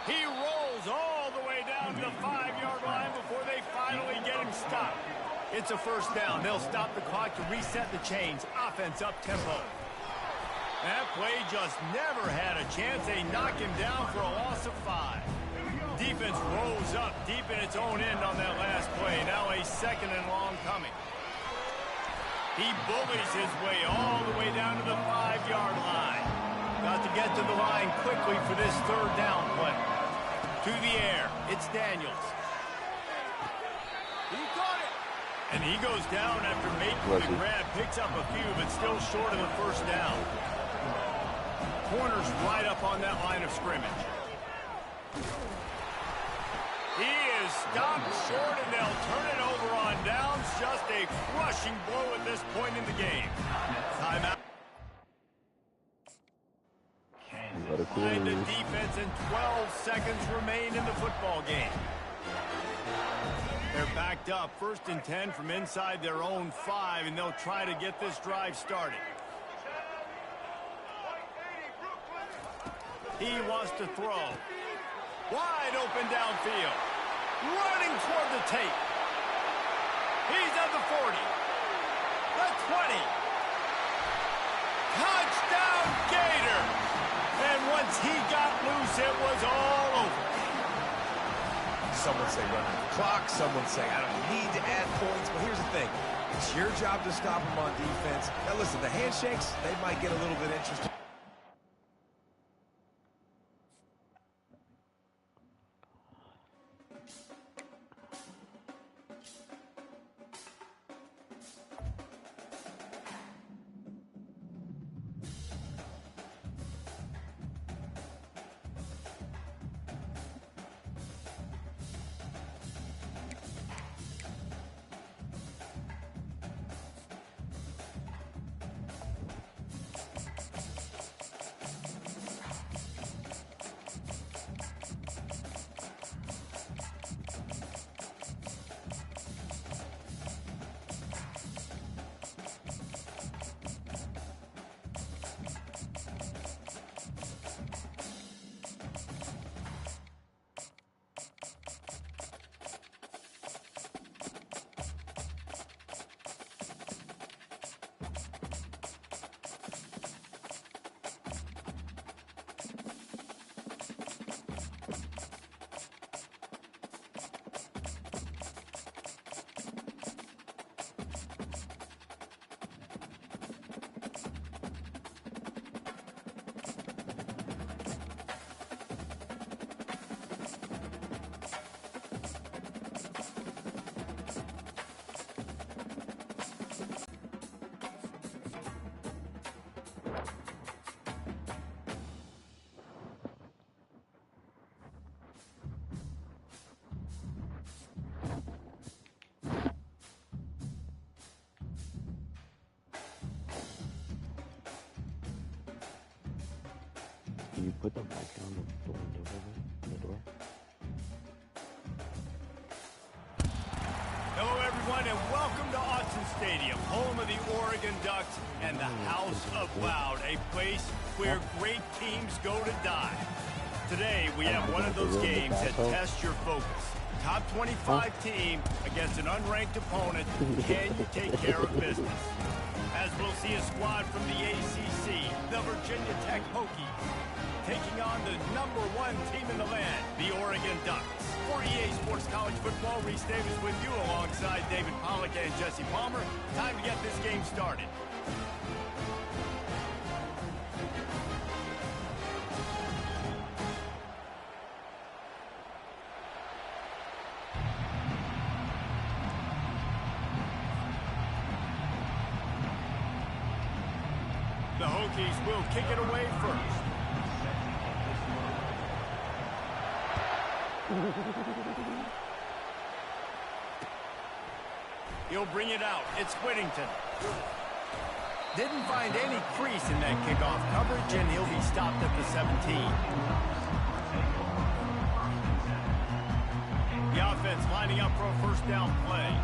He rolls all the way down to the 5-yard line before they finally get him stopped. It's a first down. They'll stop the clock to reset the chains. Offense up tempo. That play just never had a chance. They knock him down for a loss of 5. Defense rolls up deep in its own end on that last play. Now a second and long coming. He bullies his way all the way down to the 5-yard line. Got to get to the line quickly for this third down play. To the air, it's Daniels. He got it. And he goes down after making the grab. Picks up a few, but still short of the first down. Corner's right up on that line of scrimmage. He is stopped short, and they'll turn it over on downs. Just a crushing blow at this point in the game. Timeout. Behind the defense, and 12 seconds remain in the football game. They're backed up, 1st and 10 from inside their own 5, and they'll try to get this drive started. He wants to throw. Wide open downfield. Running toward the tape. He's at the 40. The 20. Touchdown, Gator! And once he got loose, it was all over. Some would say run the clock. Some would say I don't need to add points. But here's the thing. It's your job to stop him on defense. Now, listen, the handshakes, they might get a little bit interesting. Can you put them back down the door? Hello, everyone, and welcome to Autzen Stadium, home of the Oregon Ducks and the House of Loud, a place where great teams go to die. Today, we have one of those games that tests your focus. Top 25 team against an unranked opponent. Can you take care of business? As we'll see a squad from the ACC, the Virginia Tech Hokies, taking on the #1 team in the land, the Oregon Ducks. For EA Sports College Football, Reese Davis with you alongside David Pollack and Jesse Palmer. Time to get this game started. The Hokies will kick it away first. He'll bring it out. It's Whittington. Didn't find any crease in that kickoff coverage, and he'll be stopped at the 17. The offense lining up for a first down play.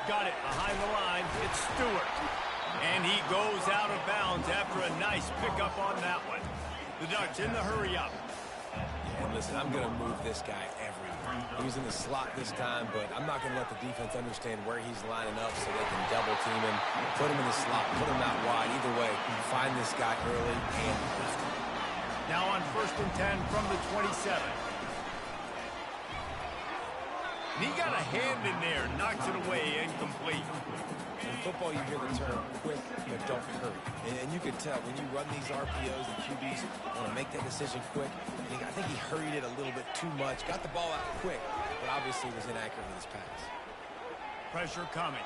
Got it behind the line. It's Stewart. And he goes out of bounds after a nice pickup on that one. The Ducks in the hurry up. And listen, I'm going to move this guy everywhere. He was in the slot this time, but I'm not going to let the defense understand where he's lining up so they can double team him, put him in the slot, put him out wide. Either way, find this guy early and often. Now on 1st and 10 from the 27. And he got a hand in there, knocks it away, incomplete. In football, you hear the term quick, but don't hurry. And you can tell when you run these RPOs, the QBs want to make that decision quick. I think he hurried it a little bit too much, got the ball out quick, but obviously was inaccurate with his pass. Pressure coming.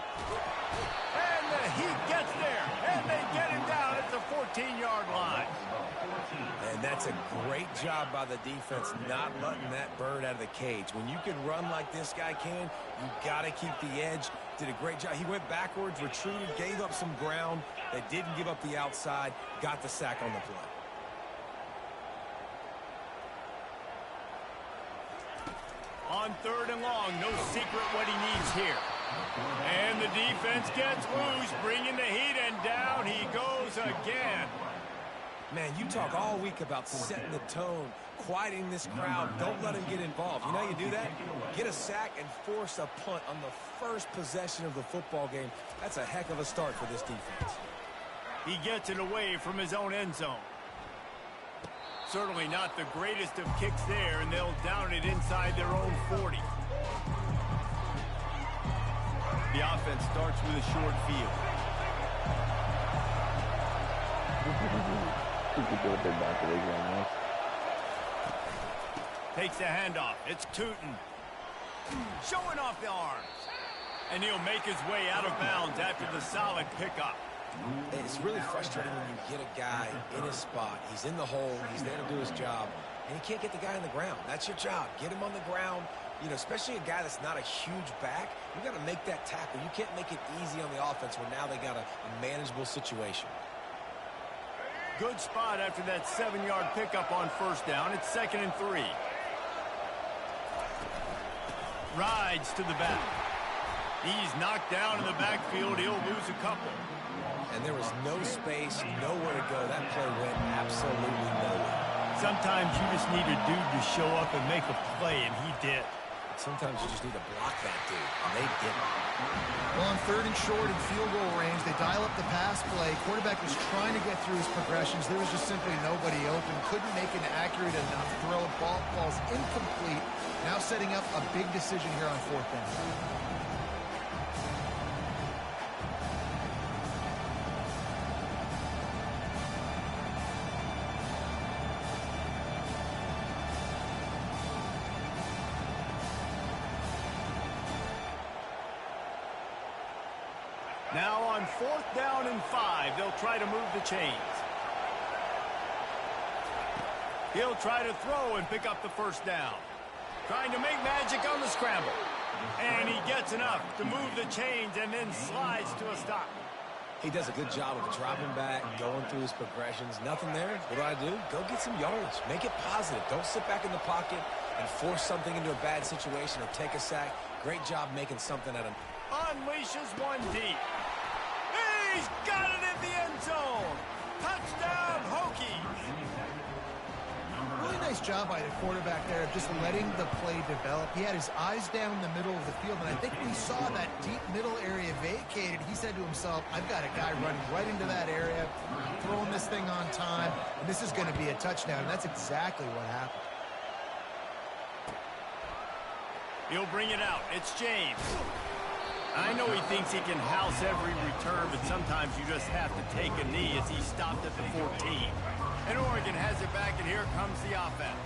And the Heat gets there. And they get him down at the 14-yard line. And that's a great job by the defense not letting that bird out of the cage. When you can run like this guy can, you got to keep the edge. Did a great job. He went backwards, retreated, gave up some ground. They didn't give up the outside, got the sack on the play. On 3rd and long, no secret what he needs here. And the defense gets loose, bringing the Heat, and down he goes again. Man, you talk all week about setting the tone, quieting this crowd. Don't let him get involved. You know how you do that? Get a sack and force a punt on the first possession of the football game. That's a heck of a start for this defense. He gets it away from his own end zone. Certainly not the greatest of kicks there, and they'll down it inside their own 40. The offense starts with a short field. Takes the handoff. It's Tootin. Showing off the arms. And he'll make his way out of bounds after the solid pickup. It's really frustrating when you get a guy in his spot. He's in the hole. He's there to do his job. And you can't get the guy on the ground. That's your job. Get him on the ground. You know, especially a guy that's not a huge back. You got to make that tackle. You can't make it easy on the offense when now they got a manageable situation. Good spot after that 7-yard pickup on 1st down. It's 2nd and 3. Rides to the back. He's knocked down in the backfield. He'll lose a couple. And there was no space, nowhere to go. That play went absolutely nowhere. Sometimes you just need a dude to show up and make a play, and he did. Sometimes you just need to block that dude, and they didn't. Well, on 3rd and short and field goal range, they dial up the pass play. Quarterback was trying to get through his progressions. There was just simply nobody open. Couldn't make an accurate enough throw. Ball's incomplete. Now setting up a big decision here on 4th down. Now on 4th down and 5, they'll try to move the chains. He'll try to throw and pick up the 1st down. Trying to make magic on the scramble. And he gets enough to move the chains and then slides to a stop. He does a good job of dropping back, going through his progressions. Nothing there. What do? Go get some yardage. Make it positive. Don't sit back in the pocket and force something into a bad situation or take a sack. Great job making something out of him. Unleashes one deep. He's got it in the end zone. Touchdown, Hokies. Really nice job by the quarterback there of just letting the play develop. He had his eyes down the middle of the field, and I think we saw that deep middle area vacated. He said to himself, I've got a guy running right into that area, throwing this thing on time, and this is going to be a touchdown, and that's exactly what happened. He'll bring it out. It's James. I know he thinks he can house every return, but sometimes you just have to take a knee as he stopped at the 14. And Oregon has it back, and here comes the offense.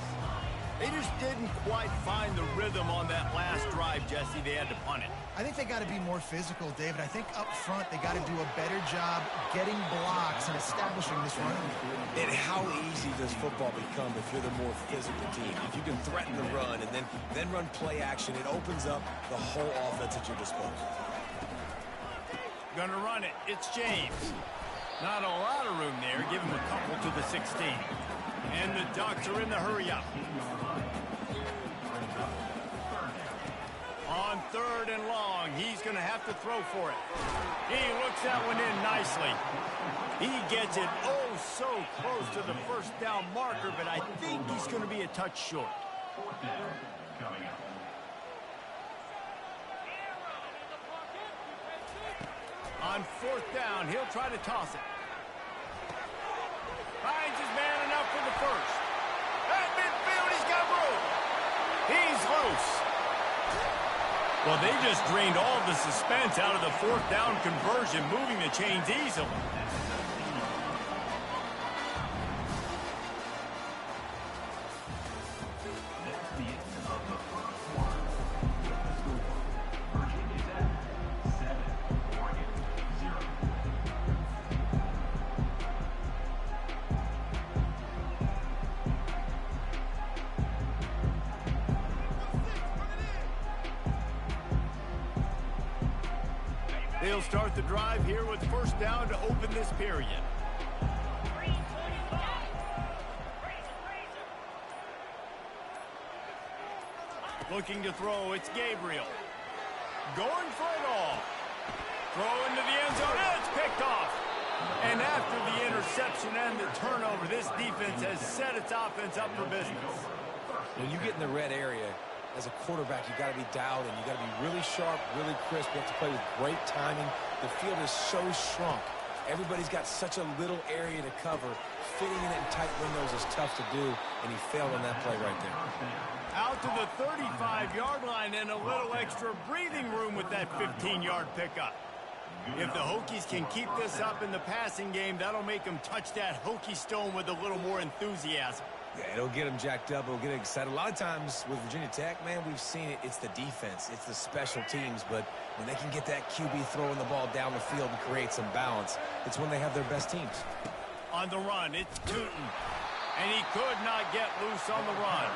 They just didn't quite find the rhythm on that last drive, Jesse. They had to punt it. I think they got to be more physical, David. I think up front they got to do a better job getting blocks and establishing this running. And how easy does football become if you're the more physical team? If you can threaten the run and then run play action, it opens up the whole offense at your disposal. Gonna run it. It's James. Not a lot of room there. Give him a couple to the 16. And the Ducks are in the hurry-up. On 3rd and long, he's going to have to throw for it. He looks that one in nicely. He gets it oh so close to the 1st down marker, but I think he's going to be a touch short. 4th down coming up. On 4th down, he'll try to toss it. Finds his man enough for the 1st. At midfield, he's got room. He's loose. Well, they just drained all the suspense out of the 4th down conversion, moving the chains easily. That's the end of the first quarter. With the score, Virginia Tech They'll start the drive here with first down to open this period. Looking to throw, it's Gabriel. Going for it all. Throw into the end zone, and it's picked off. And after the interception and the turnover, this defense has set its offense up for business. When you get in the red area, as a quarterback, you got to be dialed in. You got to be really sharp, really crisp. You have to play with great timing. The field is so shrunk. Everybody's got such a little area to cover. Fitting in it in tight windows is tough to do, and he failed on that play right there. Out to the 35-yard line and a little extra breathing room with that 15-yard pickup. If the Hokies can keep this up in the passing game, that'll make them touch that Hokie stone with a little more enthusiasm. Yeah, it'll get them jacked up. It'll get excited. A lot of times with Virginia Tech, man, we've seen it. It's the defense. It's the special teams. But when they can get that QB throwing the ball down the field and create some balance, it's when they have their best teams. On the run, it's Tootin. And he could not get loose on the run.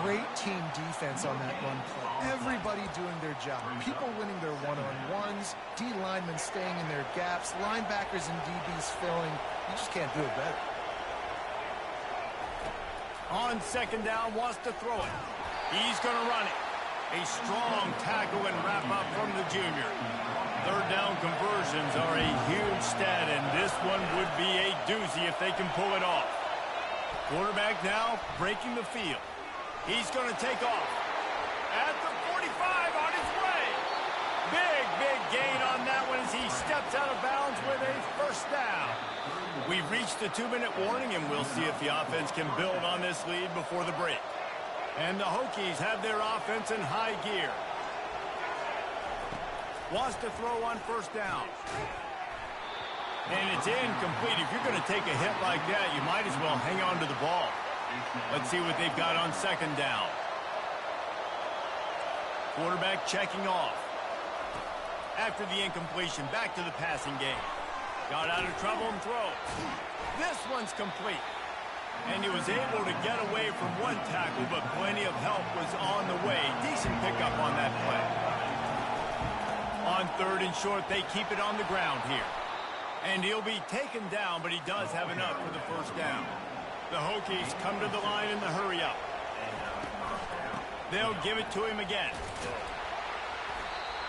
Great team defense on that run play. Everybody doing their job. People winning their one-on-ones, D linemen staying in their gaps, linebackers and DBs filling. You just can't do it better. On second down, wants to throw it. He's going to run it. A strong tackle and wrap up from the junior. Third down conversions are a huge stat, and this one would be a doozy if they can pull it off. Quarterback now breaking the field. He's going to take off. At the 45 on his way. Big gain on that one as he steps out of bounds with a first down. We've reached the 2-minute warning, and we'll see if the offense can build on this lead before the break. And the Hokies have their offense in high gear. Wants to throw on first down. And it's incomplete. If you're going to take a hit like that, you might as well hang on to the ball. Let's see what they've got on second down. Quarterback checking off. After the incompletion, back to the passing game. Got out of trouble and throws. This one's complete. And he was able to get away from one tackle, but plenty of help was on the way. Decent pickup on that play. On third and short, they keep it on the ground here. And he'll be taken down, but he does have enough for the first down. The Hokies come to the line in the hurry-up. They'll give it to him again.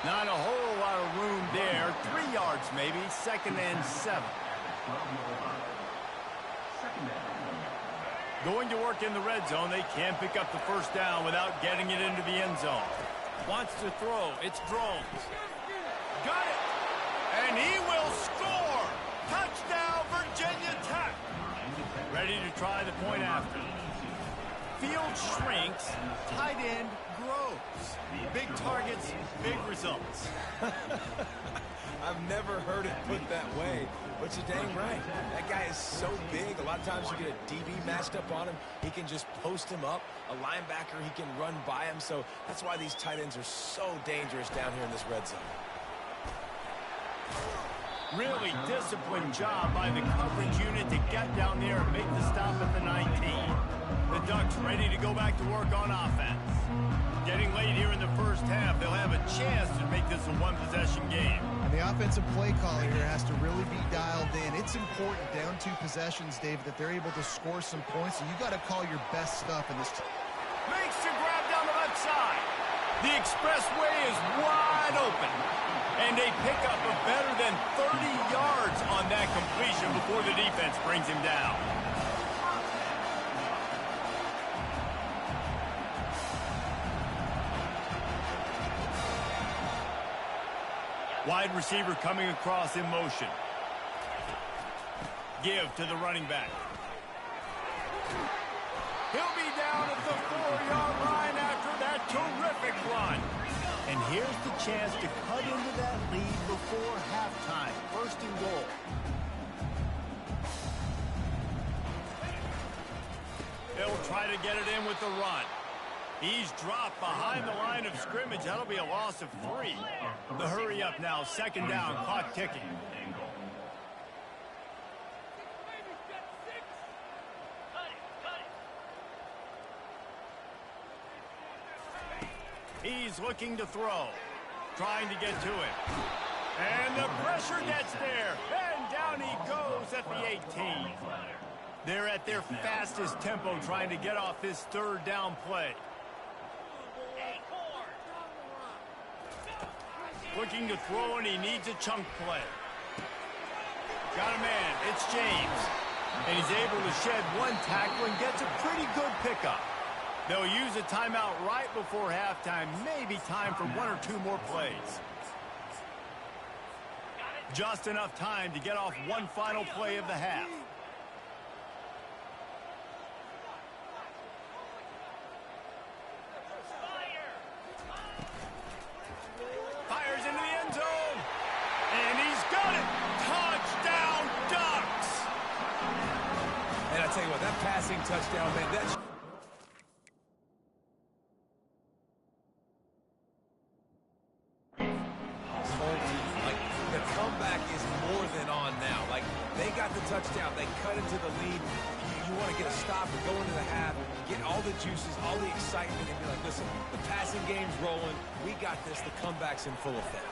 Not a whole lot of room there. 3 yards maybe. Second and 7. Going to work in the red zone. They can't pick up the first down without getting it into the end zone. Wants to throw. It's Drones. Got it. And he will score. Touchdown, Virginia Tech. Ready to try the point after. Field shrinks, tight end grows. Big targets, big results. I've never heard it put that way, but you're dang right. That guy is so big. A lot of times you get a DB matched up on him. He can just post him up. A linebacker, he can run by him. So that's why these tight ends are so dangerous down here in this red zone. Really disciplined job by the coverage unit to get down there and make the stop at the 19. The Ducks ready to go back to work on offense. Getting late here in the first half, they'll have a chance to make this a one-possession game. And the offensive play caller here has to really be dialed in. It's important down 2 possessions, David, that they're able to score some points, and you got to call your best stuff in this. Makes the grab down the left side. The expressway is wide open. And a pickup of better than 30 yards on that completion before the defense brings him down. Wide receiver coming across in motion. Give to the running back. He'll be down at the 4-yard line after that terrific run. And here's the chance to cut into that lead before halftime. First and goal. They'll try to get it in with the run. He's dropped behind the line of scrimmage. That'll be a loss of 3. The hurry up now. Second down. Clock ticking. He's looking to throw. Trying to get to it. And the pressure gets there. And down he goes at the 18. They're at their fastest tempo trying to get off this third down play. Looking to throw, and he needs a chunk play. Got a man. It's James. And he's able to shed one tackle and gets a pretty good pickup. They'll use a timeout right before halftime. Maybe time for one or two more plays. Just enough time to get off one final play of the half. Fires into the end zone. And he's got it. Touchdown, Ducks. And I tell you what, that passing touchdown, man, that's... The comeback is more than on now. Like, they got the touchdown. They cut into the lead. You want to get a stop and go into the half, get all the juices, all the excitement, and be like, listen, the passing game's rolling. We got this. The comeback's in full effect.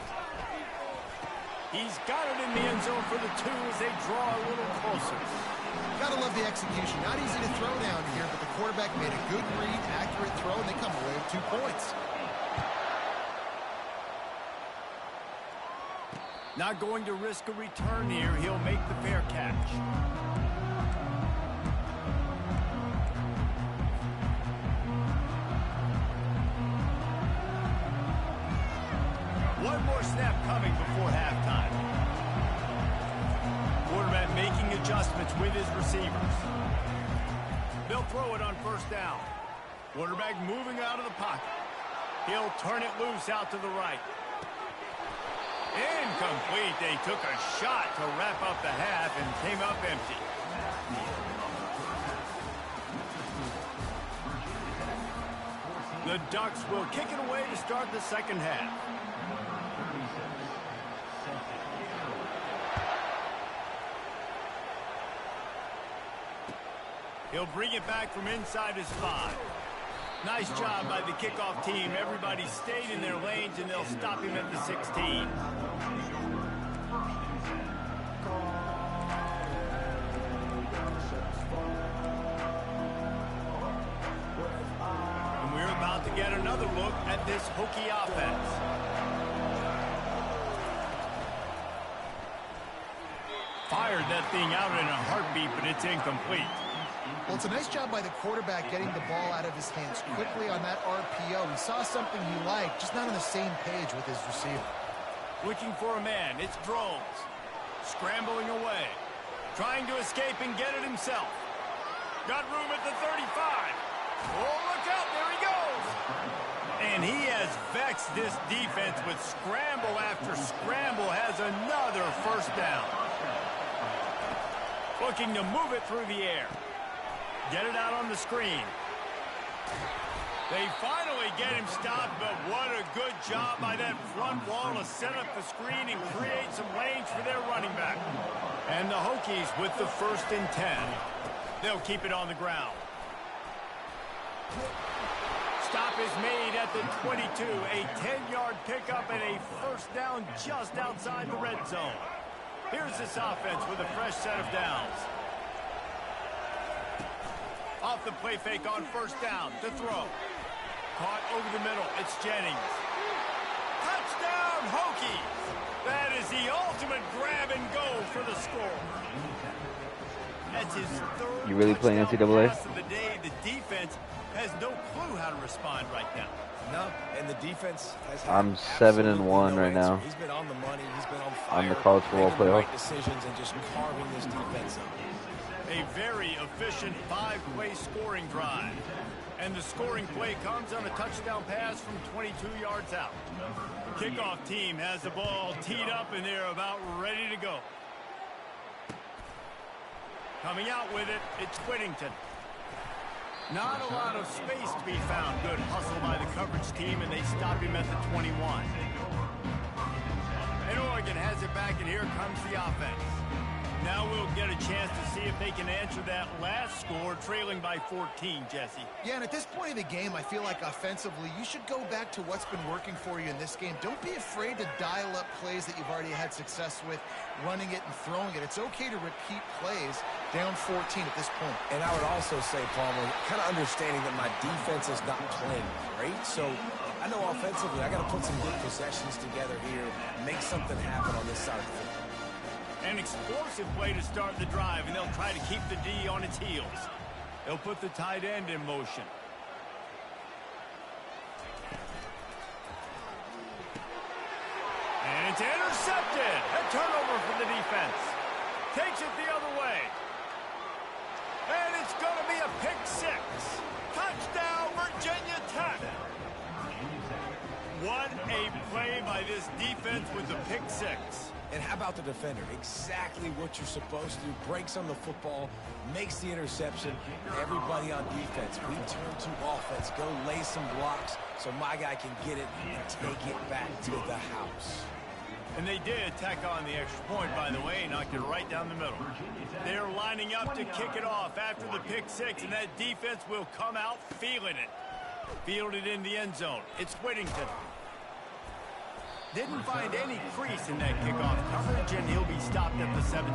He's got it in the end zone for the two as they draw a little closer. Gotta love the execution. Not easy to throw down here, but the quarterback made a good read, accurate throw, and they come away with 2 points. Not going to risk a return here. He'll make the fair catch. One more snap coming before halftime. Quarterback making adjustments with his receivers. They'll throw it on first down. Quarterback moving out of the pocket. He'll turn it loose out to the right. Incomplete. They took a shot to wrap up the half and came up empty. The Ducks will kick it away to start the second half. He'll bring it back from inside his 5. Nice job by the kickoff team. Everybody stayed in their lanes, and they'll stop him at the 16. And we're about to get another look at this Hokie offense. Fired that thing out in a heartbeat, but it's incomplete. Well, it's a nice job by the quarterback getting the ball out of his hands quickly on that RPO. He saw something he liked, just not on the same page with his receiver. Looking for a man. It's Drones. Scrambling away. Trying to escape and get it himself. Got room at the 35. Oh, look out. There he goes. And he has vexed this defense with scramble after scramble. Has another first down. Looking to move it through the air. Get it out on the screen. They finally get him stopped, but what a good job by that front wall to set up the screen and create some lanes for their running back. And the Hokies with the 1st and 10. They'll keep it on the ground. Stop is made at the 22. A 10-yard pickup and a first down just outside the red zone. Here's this offense with a fresh set of downs. Off the play fake on first down to throw. Caught over the middle. It's Jennings. Touchdown, Hokies! That is the ultimate grab and go for the score. That's his 3rd You really playing NCAA? pass of the day. The defense has no clue how to respond right now. No, and the defense has had I'm 7-1 no right answer. now. He's been on the money. He's been on fire. On the college football making the playoff. right decisions and just carving this defense up. A very efficient 5-play scoring drive. And the scoring play comes on a touchdown pass from 22 yards out. Kickoff team has the ball teed up, and they're about ready to go. Coming out with it, it's Whittington. Not a lot of space to be found. Good hustle by the coverage team, and they stop him at the 21. And Oregon has it back, and here comes the offense. Now we'll get a chance to see if they can answer that last score, trailing by 14, Jesse. Yeah, and at this point of the game, I feel like offensively, you should go back to what's been working for you in this game. Don't be afraid to dial up plays that you've already had success with, running it and throwing it. It's okay to repeat plays down 14 at this point. And I would also say, Palmer, kind of understanding that my defense is not playing great, so I know offensively I got to put some good possessions together here, make something happen on this side of the field. An explosive play to start the drive, and they'll try to keep the D on its heels. They'll put the tight end in motion. And it's intercepted. A turnover for the defense. Takes it the other way. And it's going to be a pick six. Touchdown, Virginia Tech. What a play by this defense with the pick six. And how about the defender? Exactly what you're supposed to do. Breaks on the football, makes the interception. Everybody on defense, we turn to offense. Go lay some blocks so my guy can get it and take it back to the house. And they did tack on the extra point, by the way, knocked it right down the middle. They're lining up to kick it off after the pick six, and that defense will come out feeling it. Fielded in the end zone. It's Whittington. Didn't find any crease in that kickoff coverage, and he'll be stopped at the 17.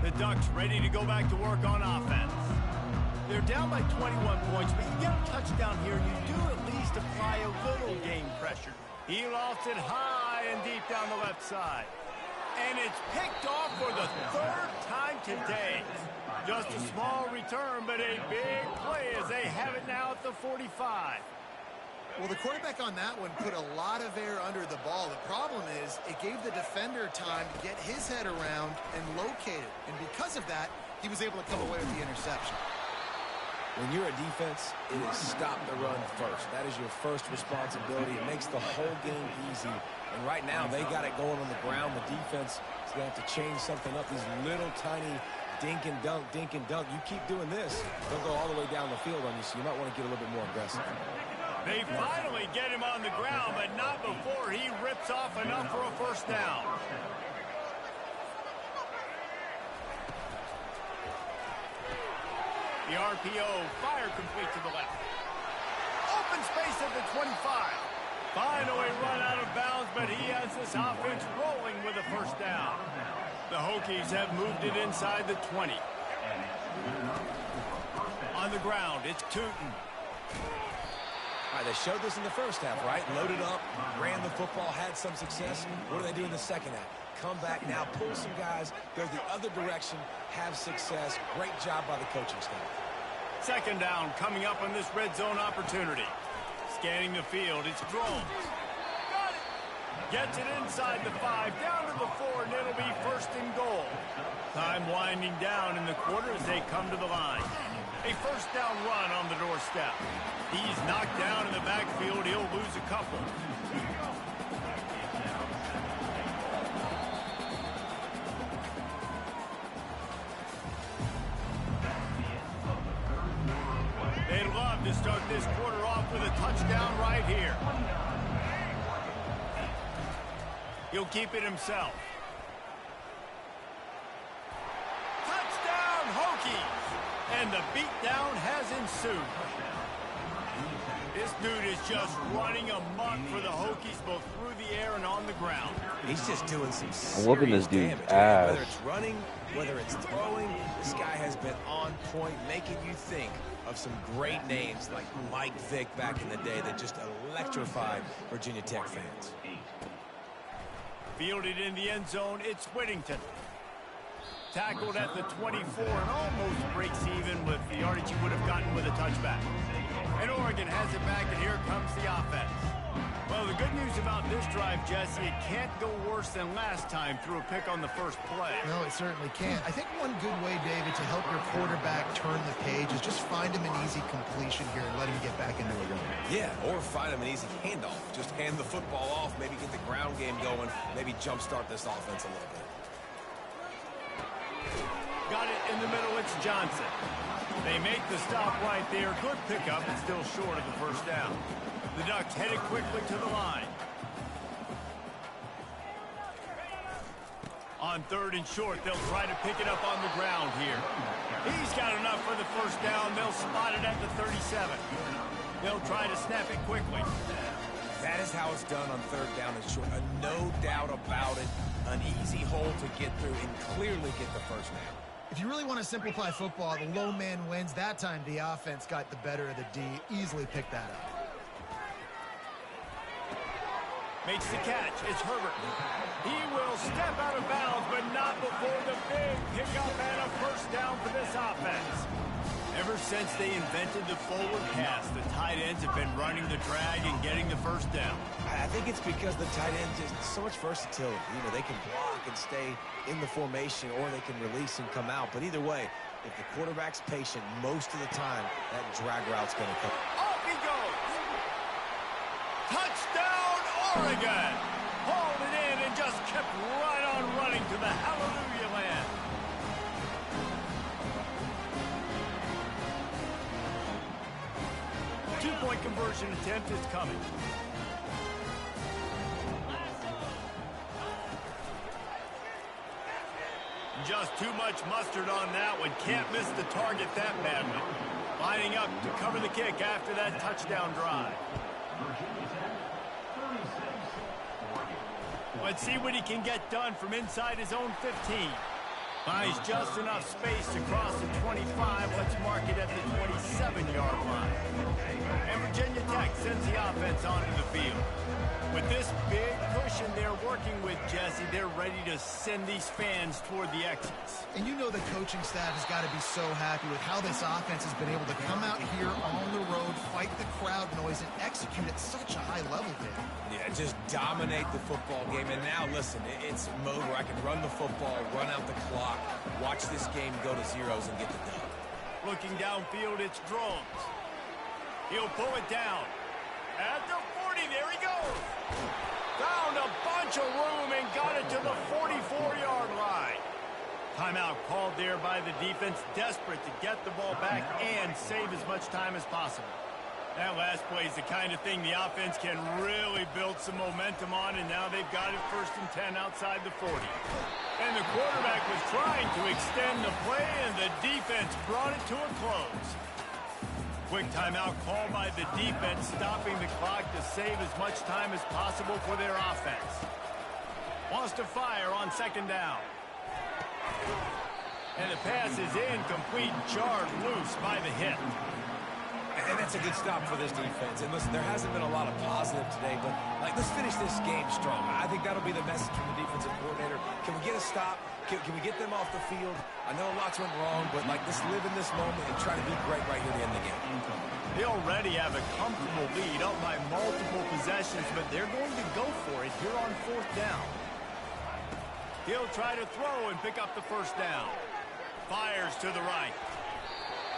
The Ducks ready to go back to work on offense. They're down by 21 points, but you get a touchdown here, and you do at least apply a little game pressure. He lost it high and deep down the left side. And it's picked off for the third time today. Just a small return, but a big play as they have it now at the 45. Well, the quarterback on that one put a lot of air under the ball. The problem is it gave the defender time to get his head around and locate it. And because of that, he was able to come away with the interception. When you're a defense, it is stop the run first. That is your first responsibility. It makes the whole game easy. And right now, they got it going on the ground. The defense is going to have to change something up. These little tiny dink and dunk, dink and dunk. You keep doing this, they'll go all the way down the field on you, so you might want to get a little bit more aggressive. They finally get him on the ground, but not before he rips off enough for a first down. The RPO, fire complete to the left. Open space at the 25. Finally run out of bounds, but he has this offense rolling with a first down. The Hokies have moved it inside the 20. On the ground, it's Tootin. All right, they showed this in the first half, right? Loaded up, ran the football, had some success. What do they do in the second half? Come back now, pull some guys, go the other direction, have success. Great job by the coaching staff. Second down coming up on this red zone opportunity. Scanning the field, it's Drones. Got it. Gets it inside the 5, down to the 4, and it'll be first and goal. Time winding down in the quarter as they come to the line. A first down run on the doorstep. He's knocked down in the backfield. He'll lose a couple. They'd love to start this quarter off with a touchdown right here. He'll keep it himself. Touchdown, Hokies! And the beatdown has ensued. This dude is just running amok for the Hokies both through the air and on the ground. He's just doing some I'm whooping this serious dude's damage. ass. Whether it's running, whether it's throwing, this guy has been on point, making you think of some great names like Mike Vick back in the day that just electrified Virginia Tech fans. Fielded in the end zone, it's Whittington. Tackled at the 24 and almost breaks even with the yardage he would have gotten with a touchback. And Oregon has it back, and here comes the offense. Well, the good news about this drive, Jesse, it can't go worse than last time through a pick on the first play. No, it certainly can't. I think one good way, David, to help your quarterback turn the page is just find him an easy completion here and let him get back into a run. Yeah, or find him an easy handoff. Just hand the football off, maybe get the ground game going, maybe jumpstart this offense a little bit. Got it in the middle, it's Johnson. They make the stop right there. Good pickup, but still short of the first down. The Ducks headed quickly to the line. On 3rd and short, they'll try to pick it up on the ground here. He's got enough for the first down. They'll spot it at the 37. They'll try to snap it quickly. That is how it's done on 3rd down and short. No doubt about it. An easy hole to get through and clearly get the first down. If you really want to simplify football, the low man wins. That time the offense got the better of the D. Easily picked that up. Makes the catch. It's Herbert. He will step out of bounds, but not before the big pickup and a first down for this offense. Ever since they invented the forward pass, the tight ends have been running the drag and getting the first down. I think it's because the tight ends just so much versatility. You know, they can block and stay in the formation, or they can release and come out. But either way, if the quarterback's patient, most of the time, that drag route's going to come. Off he goes! Touchdown, Oregon! Hauled it in and just kept right on running to the hallelujah land. Two-point conversion attempt is coming. Just too much mustard on that one. Can't miss the target that badly. Lining up to cover the kick after that touchdown drive. Let's see what he can get done from inside his own 15. Finds just enough space to cross the 25. Let's mark it at the 27-yard line. And Virginia Tech sends the offense onto the field. With this big cushion they're working with, Jesse, they're ready to send these fans toward the exits. And you know the coaching staff has got to be so happy with how this offense has been able to come out here on the road, fight the crowd noise, and execute at such a high level, Dave. Yeah, just dominate the football game. And now, listen, it's a mode where I can run the football, run out the clock, watch this game go to zeros and get the dub. Looking downfield, it's Drones. He'll pull it down. At the 40, there he goes. Found a bunch of room and got it to the 44-yard line. Timeout called there by the defense, desperate to get the ball back and save as much time as possible. That last play is the kind of thing the offense can really build some momentum on, and now they've got it 1st and 10 outside the 40. And the quarterback was trying to extend the play, and the defense brought it to a close. Quick timeout called by the defense, stopping the clock to save as much time as possible for their offense. Wants to fire on 2nd down. And the pass is incomplete, jarred loose by the hit. And that's a good stop for this defense. And listen, there hasn't been a lot of positive today, but let's finish this game strong. I think that'll be the message from the defensive coordinator. Can we get a stop? Can we get them off the field? I know lots went wrong, but let's live in this moment and try to be great right here to end the game. They already have a comfortable lead, up by multiple possessions, but they're going to go for it here on 4th down. He'll try to throw and pick up the first down. Fires to the right.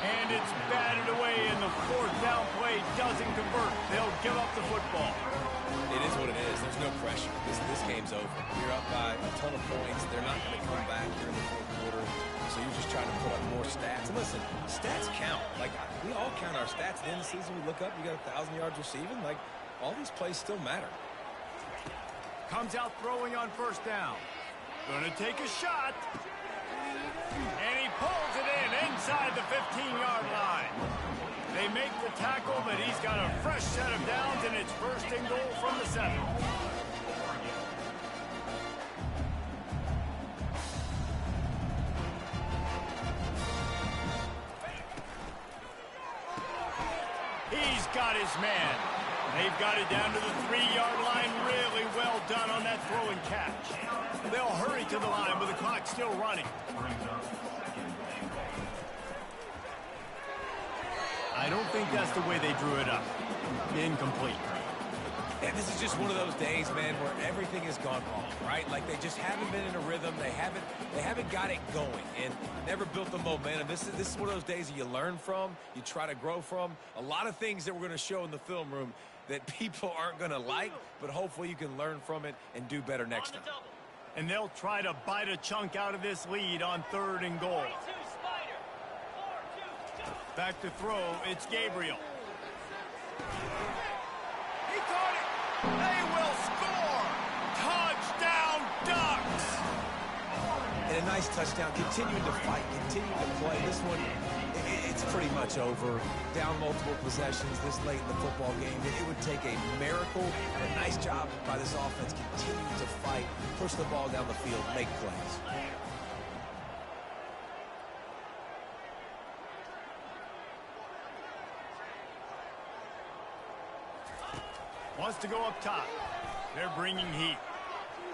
And it's batted away, and the 4th down play doesn't convert. They'll give up the football. It is what it is. There's no pressure. This game's over. You're up by a ton of points. They're not going to come back here in the 4th quarter. So you're just trying to put up more stats. And listen, stats count. We all count our stats. At the end of the season, we look up, you got 1,000 yards receiving. All these plays still matter. Comes out throwing on 1st down. Gonna take a shot. And he pulls it in inside the 15-yard line. They make the tackle, but he's got a fresh set of downs, and it's 1st and goal from the 7. He's got his man. They've got it down to the 3-yard line. Really well done on that throw and catch. They'll hurry to the line with the clock still running. I don't think that's the way they drew it up. Incomplete. And this is just one of those days, man, where everything has gone wrong, right? They just haven't been in a rhythm. They haven't got it going and never built the momentum. This is one of those days that you learn from, you try to grow from. A lot of things that we're going to show in the film room that people aren't going to like, but hopefully you can learn from it and do better next time. And they'll try to bite a chunk out of this lead on 3rd and goal. Back to throw, it's Gabriel. He caught it! They will score! Touchdown, Ducks! And a nice touchdown, continuing to fight, continuing to play. This one, it's pretty much over. Down multiple possessions this late in the football game. It would take a miracle, and a nice job by this offense continuing to fight, push the ball down the field, make plays. Wants to go up top. They're bringing heat.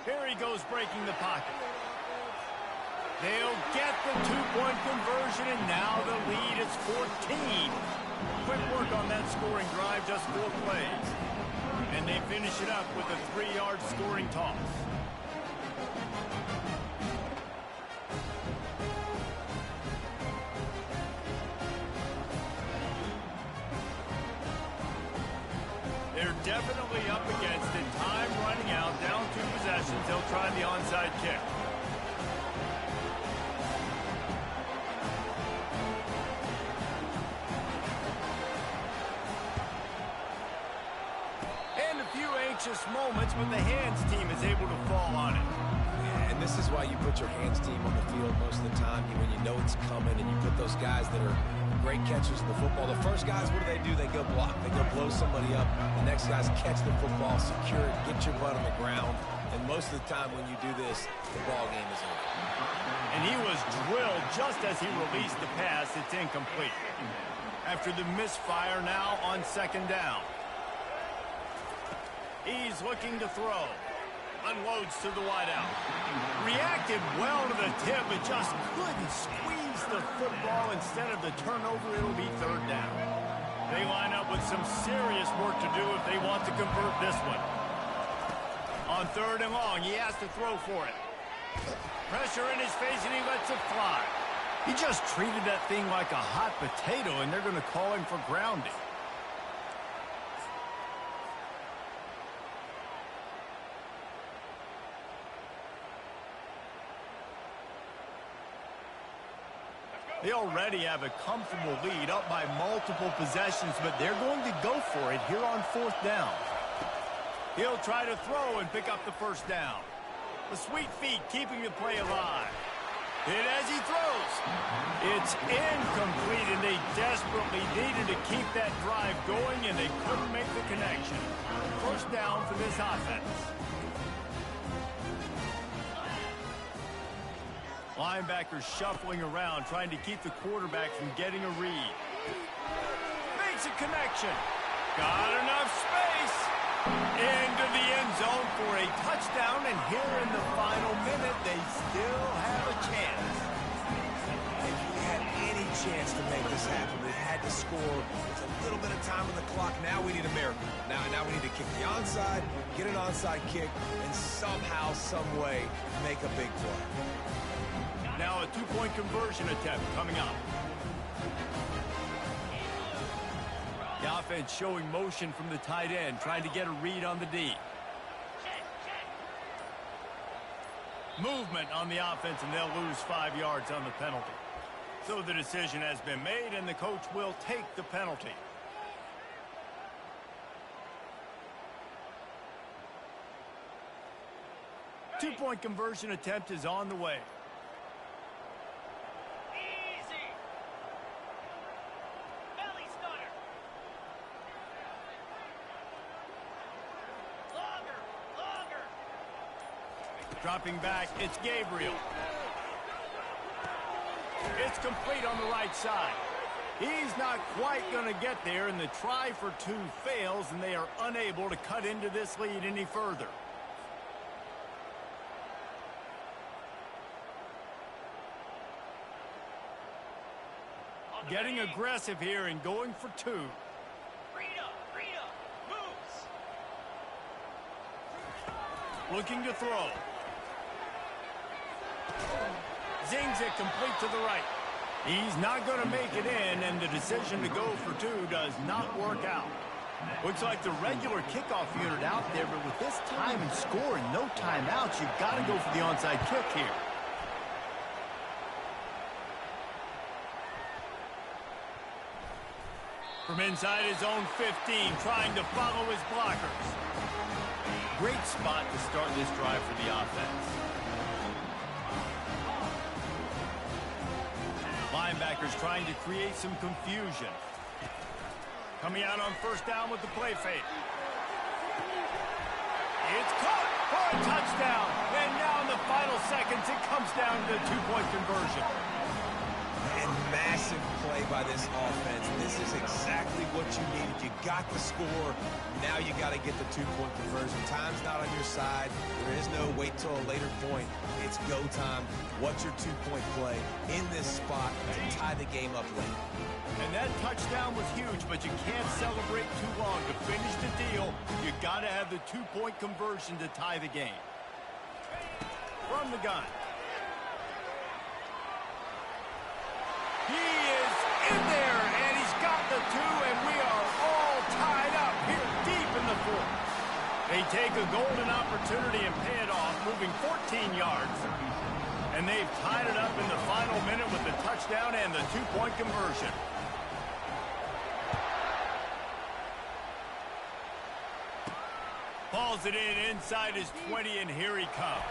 Here he goes breaking the pocket. They'll get the two-point conversion, and now the lead is 14. Quick work on that scoring drive, just 4 plays. And they finish it up with a 3-yard scoring toss. They're definitely up against it. Time running out, down 2 possessions. They'll try the onside kick. And a few anxious moments, but the hands team is able to fall on it. Yeah, and this is why you put your hands team on the field most of the time. When you know it's coming, and you put those guys that are great catchers in the football. The first guys, what do? They go block. They go blow somebody up. The next guys catch the football, secure it, get your butt on the ground. And most of the time when you do this, the ball game is over. And he was drilled just as he released the pass. It's incomplete. After the misfire, now on 2nd down. He's looking to throw. Unloads to the wideout. Reacted well to the tip, but just couldn't squeeze the football. Instead of the turnover, it'll be 3rd down. They line up with some serious work to do if they want to convert this one. On 3rd and long, he has to throw for it. Pressure in his face, and he lets it fly. He just treated that thing like a hot potato, and they're going to call him for grounding. They already have a comfortable lead, up by multiple possessions, but they're going to go for it here on 4th down. He'll try to throw and pick up the 1st down. The sweet feet keeping the play alive. Hit as he throws. It's incomplete, and they desperately needed to keep that drive going, and they couldn't make the connection. 1st down for this offense. Linebackers shuffling around, trying to keep the quarterback from getting a read. Makes a connection. Got enough space. Into the end zone for a touchdown, and here in the final minute, they still have a chance. If we had any chance to make this happen, we had to score. There's a little bit of time on the clock. Now we need a miracle. Now we need to kick the onside, get an onside kick, and somehow, some way, make a big play. Now a 2-point conversion attempt coming up. The offense showing motion from the tight end, trying to get a read on the D. Movement on the offense, and they'll lose 5 yards on the penalty. So the decision has been made, and the coach will take the penalty. Two-point conversion attempt is on the way. Dropping back, it's Gabriel. It's complete on the right side. He's not quite going to get there, and the try for 2 fails, and they are unable to cut into this lead any further. Getting aggressive here and going for 2. Rita, moves. Looking to throw. Zings it complete to the right. He's not going to make it in, and the decision to go for 2 does not work out. Looks like the regular kickoff unit out there, but with this time and score and no timeouts, you've got to go for the onside kick here. From inside his own 15, trying to follow his blockers. Great spot to start this drive for the offense. Linebackers trying to create some confusion. Coming out on first down with the play fake. It's caught for a touchdown. And now in the final seconds, it comes down to the two-point conversion. And massive play by this offense. This is exactly what you needed. You got the score. Now you got to get the two-point conversion. Time's not on your side. There is no wait till a later point. It's go time. What's your two-point play in this spot to tie the game up late? And that touchdown was huge, but you can't celebrate too long. To finish the deal, you got to have the two-point conversion to tie the game. From the gun. He is in there, and he's got the two, and we are all tied up here deep in the fourth. They take a golden opportunity and pay it off, moving 14 yards. And they've tied it up in the final minute with the touchdown and the two-point conversion. Hauls it in inside his 20, and here he comes.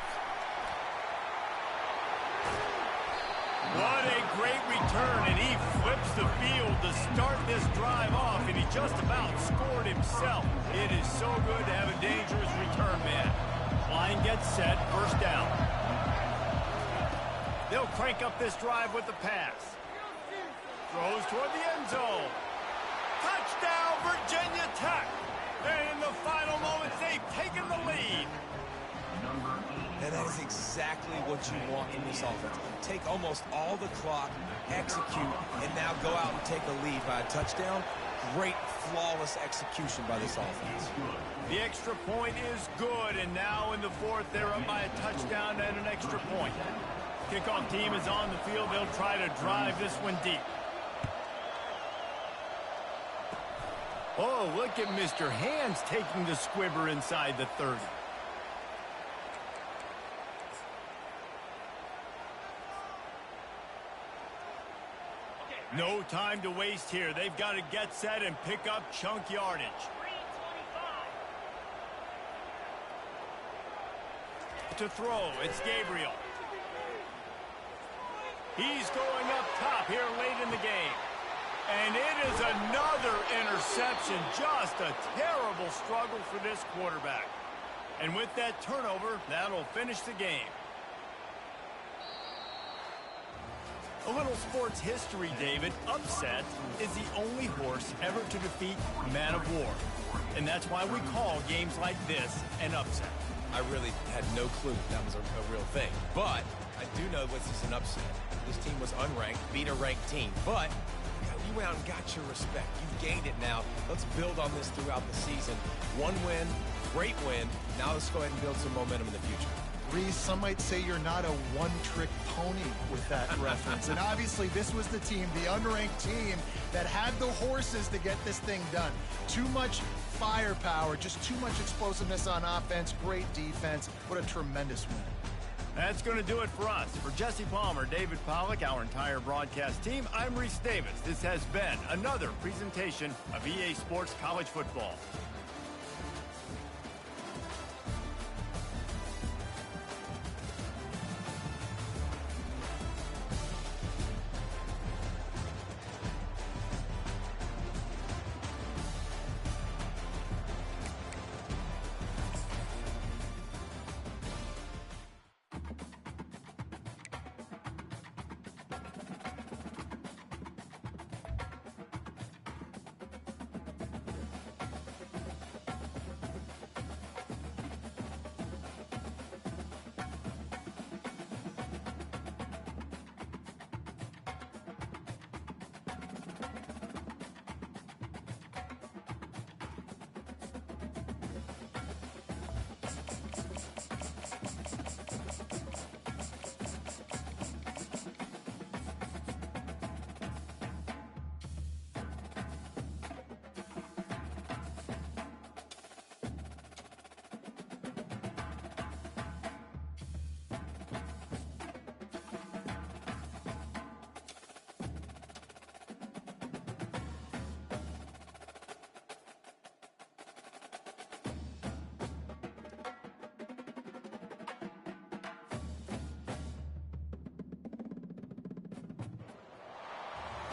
What a great return, and he flips the field to start this drive off, and he just about scored himself. It is so good to have a dangerous return man. Line gets set, first down. They'll crank up this drive with the pass. Throws toward the end zone. Touchdown, Virginia Tech. And in the final moments, they've taken the lead. And that is exactly what you want from this offense. Take almost all the clock, execute, and now go out and take a lead by a touchdown. Great, flawless execution by this offense. The extra point is good, and now in the fourth, they're up by a touchdown and an extra point. Kickoff team is on the field. They'll try to drive this one deep. Oh, look at Mr. Hands taking the squibber inside the 30. No time to waste here. They've got to get set and pick up chunk yardage. To throw, it's Gabriel. He's going up top here late in the game. And it is another interception. Just a terrible struggle for this quarterback. And with that turnover, that'll finish the game. A little sports history, David. Upset is the only horse ever to defeat Man of War. And that's why we call games like this an upset. I really had no clue that was a real thing. But I do know this is an upset. This team was unranked, beat a ranked team. But you went out and got your respect. You've gained it now. Let's build on this throughout the season. One win, great win. Now let's go ahead and build some momentum in the future. Reese, some might say you're not a one-trick pony with that reference. And obviously, this was the team, the unranked team, that had the horses to get this thing done. Too much firepower, just too much explosiveness on offense, great defense. What a tremendous win. That's going to do it for us. For Jesse Palmer, David Pollack, our entire broadcast team, I'm Reese Davis. This has been another presentation of EA Sports College Football.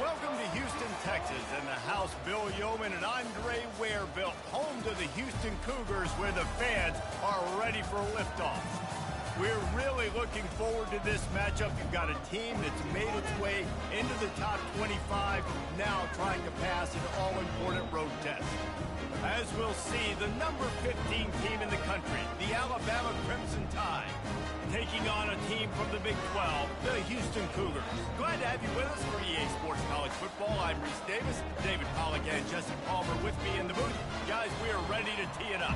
Welcome to Houston, Texas, and the house Bill Yeoman and Andre Ware built, home to the Houston Cougars, where the fans are ready for liftoff. We're really looking forward to this matchup. You've got a team that's made its way into the top 25, now trying to pass an all-important road test. As we'll see, the number 15 team in the country, the Alabama Crimson Tide, taking on a team from the Big 12, the Houston Cougars. Glad to have you with us for EA Sports College Football. I'm Reese Davis, David Pollack and Jesse Palmer with me in the booth. Guys, we are ready to tee it up.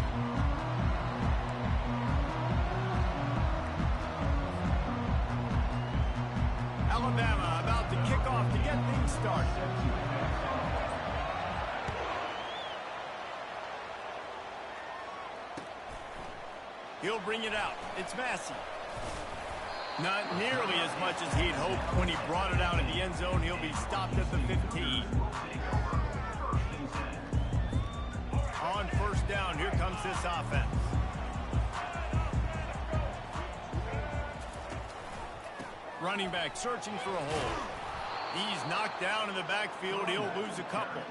Alabama about to kick off to get things started. He'll bring it out. It's Massey. Not nearly as much as he'd hoped when he brought it out in the end zone. He'll be stopped at the 15. On first down, here comes this offense. Running back searching for a hole. He's knocked down in the backfield. He'll lose a couple.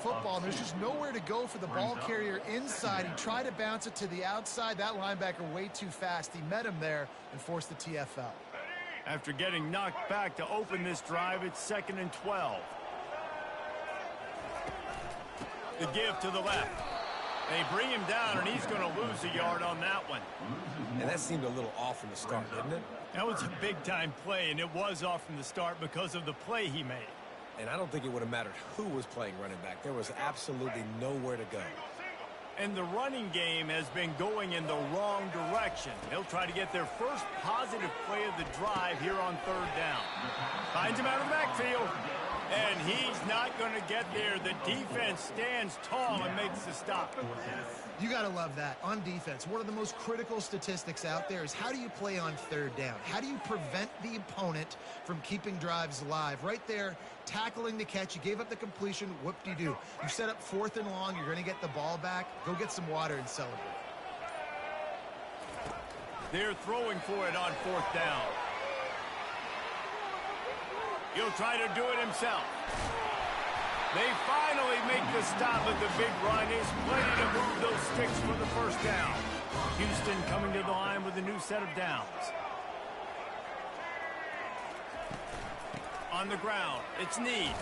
Football, and there's just nowhere to go for the ball carrier inside. He tried to bounce it to the outside. That linebacker way too fast. He met him there and forced the TFL. After getting knocked back to open this drive, it's 2nd and 12. The give to the left. They bring him down, and he's going to lose a yard on that one. And that seemed a little off from the start, didn't it? That was a big-time play, and it was off from the start because of the play he made. And I don't think it would have mattered who was playing running back. There was absolutely nowhere to go. And the running game has been going in the wrong direction. They'll try to get their first positive play of the drive here on 3rd down. Finds him out of the backfield. And he's not going to get there. The defense stands tall and makes the stop. You got to love that. On defense, one of the most critical statistics out there is how do you play on 3rd down? How do you prevent the opponent from keeping drives alive? Right there, tackling the catch. You gave up the completion. Whoop-de-doo. You set up 4th and long. You're going to get the ball back. Go get some water and celebrate. They're throwing for it on 4th down. He'll try to do it himself. They finally make the stop at the big run. He's plenty to move those sticks for the first down. Houston coming to the line with a new set of downs. On the ground, it's Need.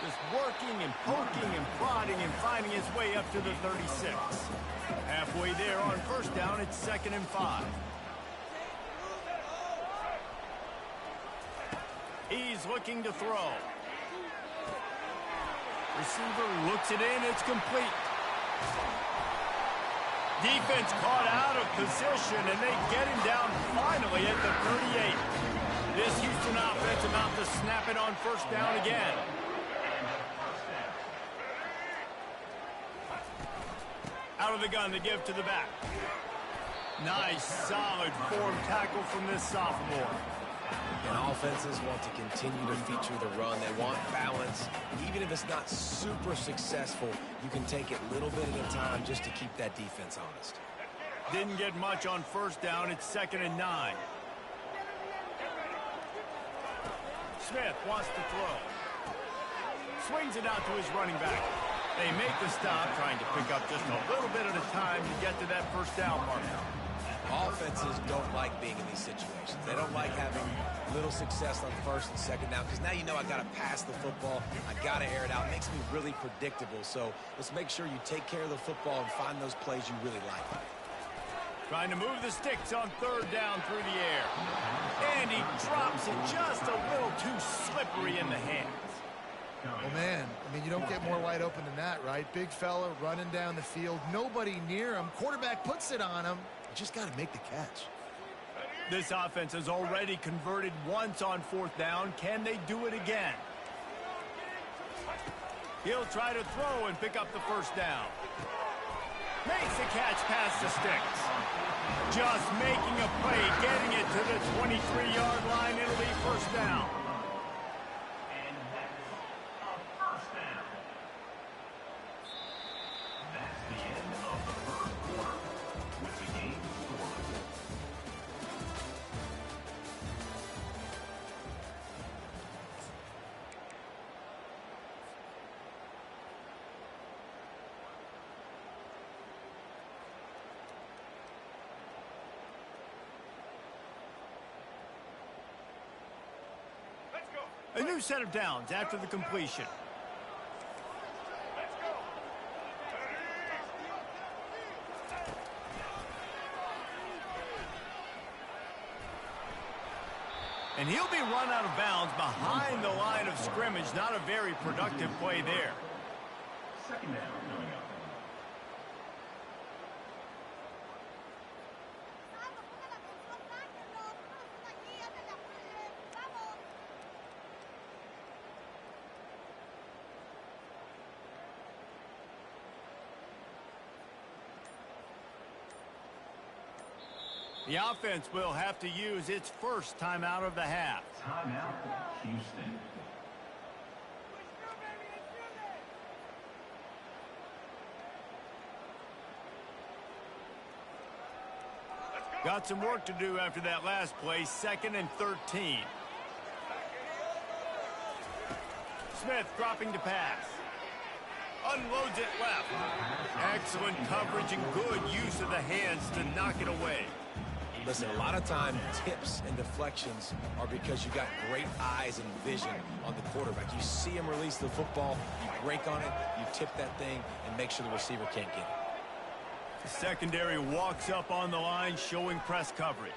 Just working and poking and prodding and finding his way up to the 36. Halfway there on first down, it's 2nd and 5. He's looking to throw. Receiver looks it in. It's complete. Defense caught out of position, and they get him down finally at the 38. This Houston offense about to snap it on first down again. Out of the gun, the give to the back. Nice, solid form tackle from this sophomore. And offenses want to continue to feature the run. They want balance. Even if it's not super successful, you can take it little bit at a time just to keep that defense honest. Didn't get much on first down. It's 2nd and 9. Smith wants to throw. Swings it out to his running back. They make the stop, trying to pick up just a little bit at a time to get to that first down marker. Offenses don't like being in these situations. They don't like having little success on 1st and 2nd down because now you know I got to pass the football. I got to air it out. It makes me really predictable. So let's make sure you take care of the football and find those plays you really like. Trying to move the sticks on 3rd down through the air. And he drops it just a little too slippery in the hands. Oh, man, I mean, you don't get more wide open than that, right? Big fella running down the field. Nobody near him. Quarterback puts it on him. You just got to make the catch. This offense has already converted once on 4th down. Can they do it again? He'll try to throw and pick up the 1st down. Makes the catch past the sticks. Just making a play, getting it to the 23-yard line. It'll be 1st down. And that's a 1st down. That's the end of the 1st quarter with the game scored. A new set of downs after the completion. And he'll be run out of bounds behind the line of scrimmage. Not a very productive play there. 2nd down coming up. The offense will have to use its 1st timeout of the half. Timeout, Houston. Got some work to do after that last play. 2nd and 13. Smith dropping to pass. Unloads it left. Excellent coverage and good use of the hands to knock it away. Listen, a lot of time, tips and deflections are because you got great eyes and vision on the quarterback. You see him release the football, you break on it, you tip that thing, and make sure the receiver can't get it. The secondary walks up on the line, showing press coverage.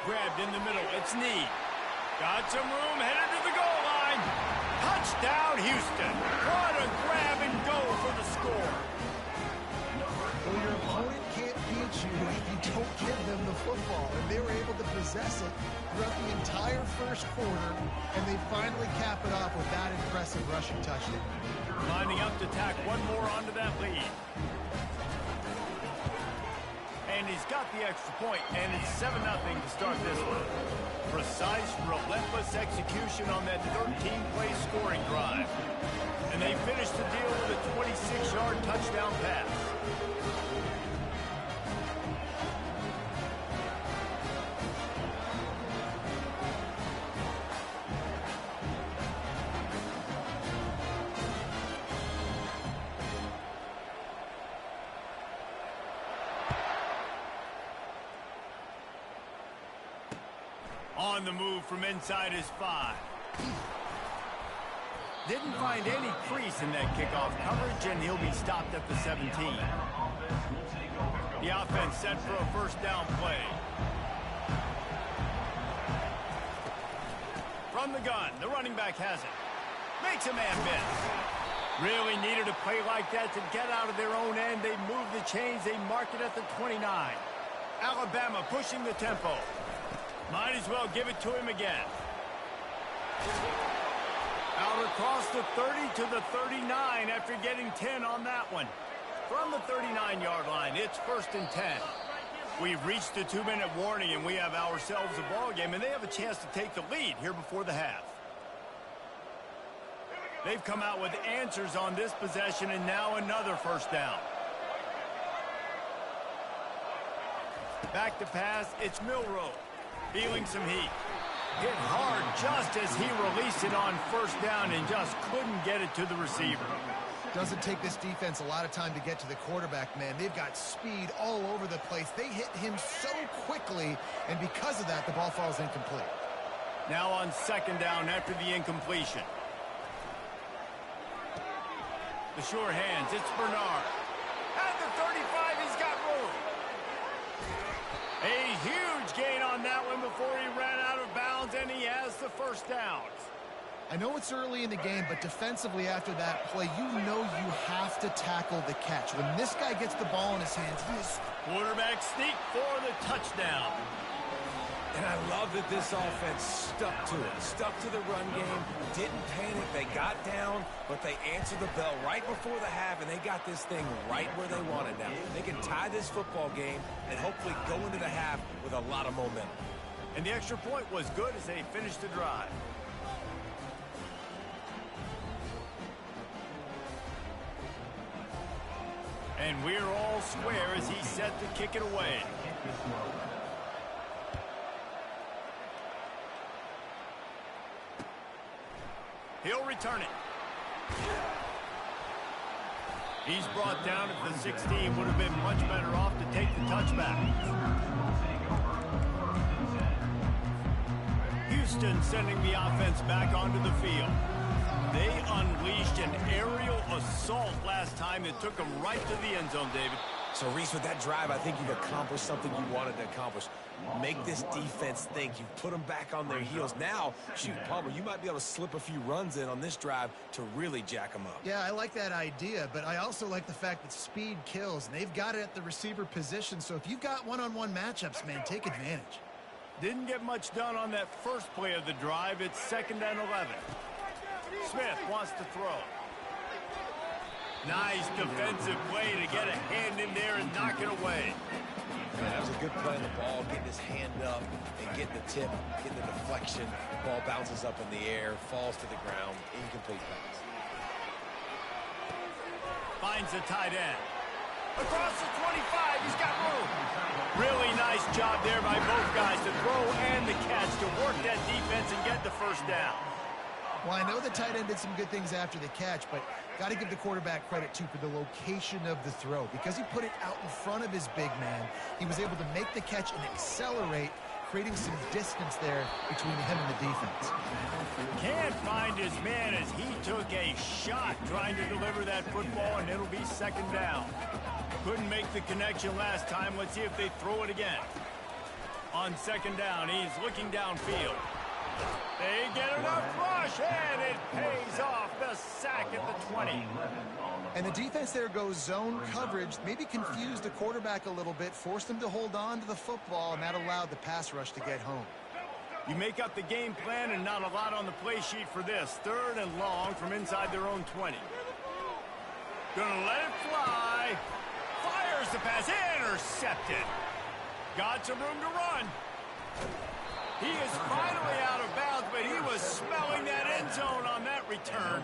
Grabbed in the middle, it's Need. Got some room, headed to the goal line. Touchdown, Houston. What a grab and go for the score. Well, your opponent can't beat you if you don't give them the football. And they were able to possess it throughout the entire 1st quarter, and they finally cap it off with that impressive rushing touchdown. Lining up to tack one more onto that lead. And he's got the extra point, and it's 7-0 to start this one. Precise, relentless execution on that 13-play scoring drive. And they finish the deal with a 26-yard touchdown pass. On the move from inside his 5. Didn't find any crease in that kickoff coverage, and he'll be stopped at the 17. The offense set for a 1st down play. From the gun, the running back has it. Makes a man miss. Really needed a play like that to get out of their own end. They move the chains. They mark it at the 29. Alabama pushing the tempo. Might as well give it to him again. Out across the 30 to the 39 after getting 10 on that one. From the 39-yard line, it's 1st and 10. We've reached the 2-minute warning, and we have ourselves a ball game, and they have a chance to take the lead here before the half. They've come out with answers on this possession, and now another 1st down. Back to pass, it's Milroe. Feeling some heat. Hit hard just as he released it on 1st down and just couldn't get it to the receiver. Doesn't take this defense a lot of time to get to the quarterback, man. They've got speed all over the place. They hit him so quickly, and because of that, the ball falls incomplete. Now on 2nd down after the incompletion. The sure hands, it's Bernard. At the 35, he's got room. A huge gain on that one before he ran out of bounds, and he has the 1st down. I know it's early in the game, but defensively after that play, you know you have to tackle the catch. When this guy gets the ball in his hands, he is... Quarterback sneak for the touchdown. And I love that this offense stuck to it, stuck to the run game, didn't panic. They got down, but they answered the bell right before the half, and they got this thing right where they wanted now. They can tie this football game and hopefully go into the half with a lot of momentum. And the extra point was good as they finished the drive. And we're all square as he's set to kick it away. He'll return it. He's brought down at the 16. Would have been much better off to take the touchback. Houston sending the offense back onto the field. They unleashed an aerial assault last time that took them right to the end zone, David. So, Reese, with that drive, I think you've accomplished something you wanted to accomplish. Make this defense think. You've put them back on their heels. Now, shoot, Palmer, you might be able to slip a few runs in on this drive to really jack them up. Yeah, I like that idea, but I also like the fact that speed kills, and they've got it at the receiver position. So if you've got one-on-one matchups, man, take advantage. Didn't get much done on that first play of the drive. It's 2nd and 11. Smith wants to throw. Nice defensive play to get a hand in there and knock it away. Man, that was a good play on the ball, getting his hand up and getting the tip, getting the deflection. Ball bounces up in the air, falls to the ground, incomplete pass. Finds the tight end. Across the 25, he's got room. Really nice job there by both guys to throw and the catch to work that defense and get the first down. Well, I know the tight end did some good things after the catch, but got to give the quarterback credit, too, for the location of the throw. Because he put it out in front of his big man, he was able to make the catch and accelerate, creating some distance there between him and the defense. Can't find his man as he took a shot trying to deliver that football, and it'll be 2nd down. Couldn't make the connection last time. Let's see if they throw it again. On 2nd down, he's looking downfield. They get enough rush, and it pays off. The sack at the 20. And the defense there goes zone coverage, maybe confused the quarterback a little bit, forced him to hold on to the football, and that allowed the pass rush to get home. You make up the game plan and not a lot on the play sheet for this. 3rd and long from inside their own 20. Gonna let it fly. Fires the pass, intercepted. Got some room to run. He is finally out of bounds, but he was smelling that end zone on that return.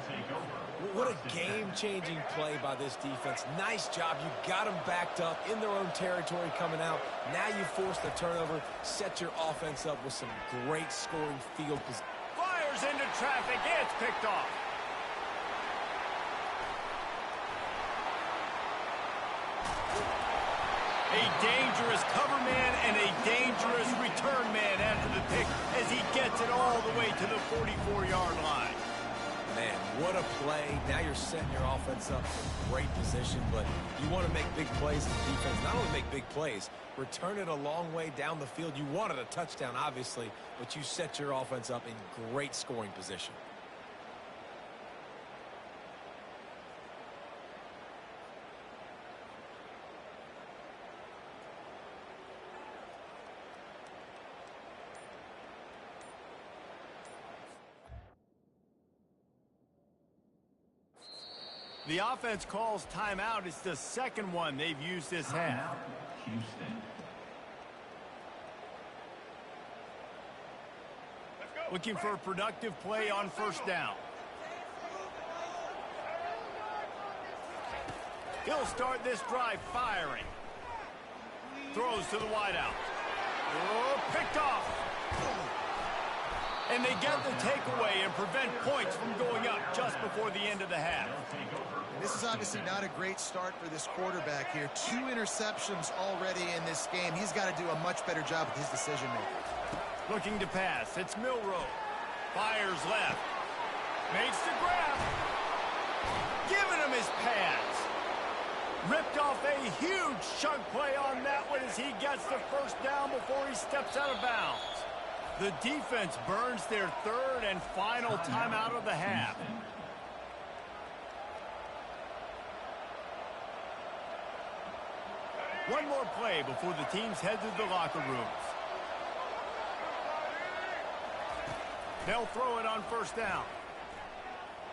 What a game-changing play by this defense. Nice job. You got them backed up in their own territory coming out. Now you force the turnover, set your offense up with some great scoring field position. Fires into traffic. It's picked off. A dangerous cover man and a dangerous return man after the pick as he gets it all the way to the 44-yard line. Man, what a play. Now you're setting your offense up for great position, but you want to make big plays in the defense. Not only make big plays, return it a long way down the field. You wanted a touchdown, obviously, but you set your offense up in great scoring position. The offense calls timeout. It's the 2nd one they've used this half. Houston. Looking for a productive play on 1st down. He'll start this drive firing. Throws to the wideout. Oh, picked off. And they get the takeaway and prevent points from going up just before the end of the half. This is obviously not a great start for this quarterback here. 2 interceptions already in this game. He's got to do a much better job with his decision-making. Looking to pass. It's Milroe. Fires left. Makes the grab. Giving him his pads. Ripped off a huge chunk play on that one as he gets the 1st down before he steps out of bounds. The defense burns their third and final timeout of the half. One more play before the teams head to the locker rooms. They'll throw it on first down.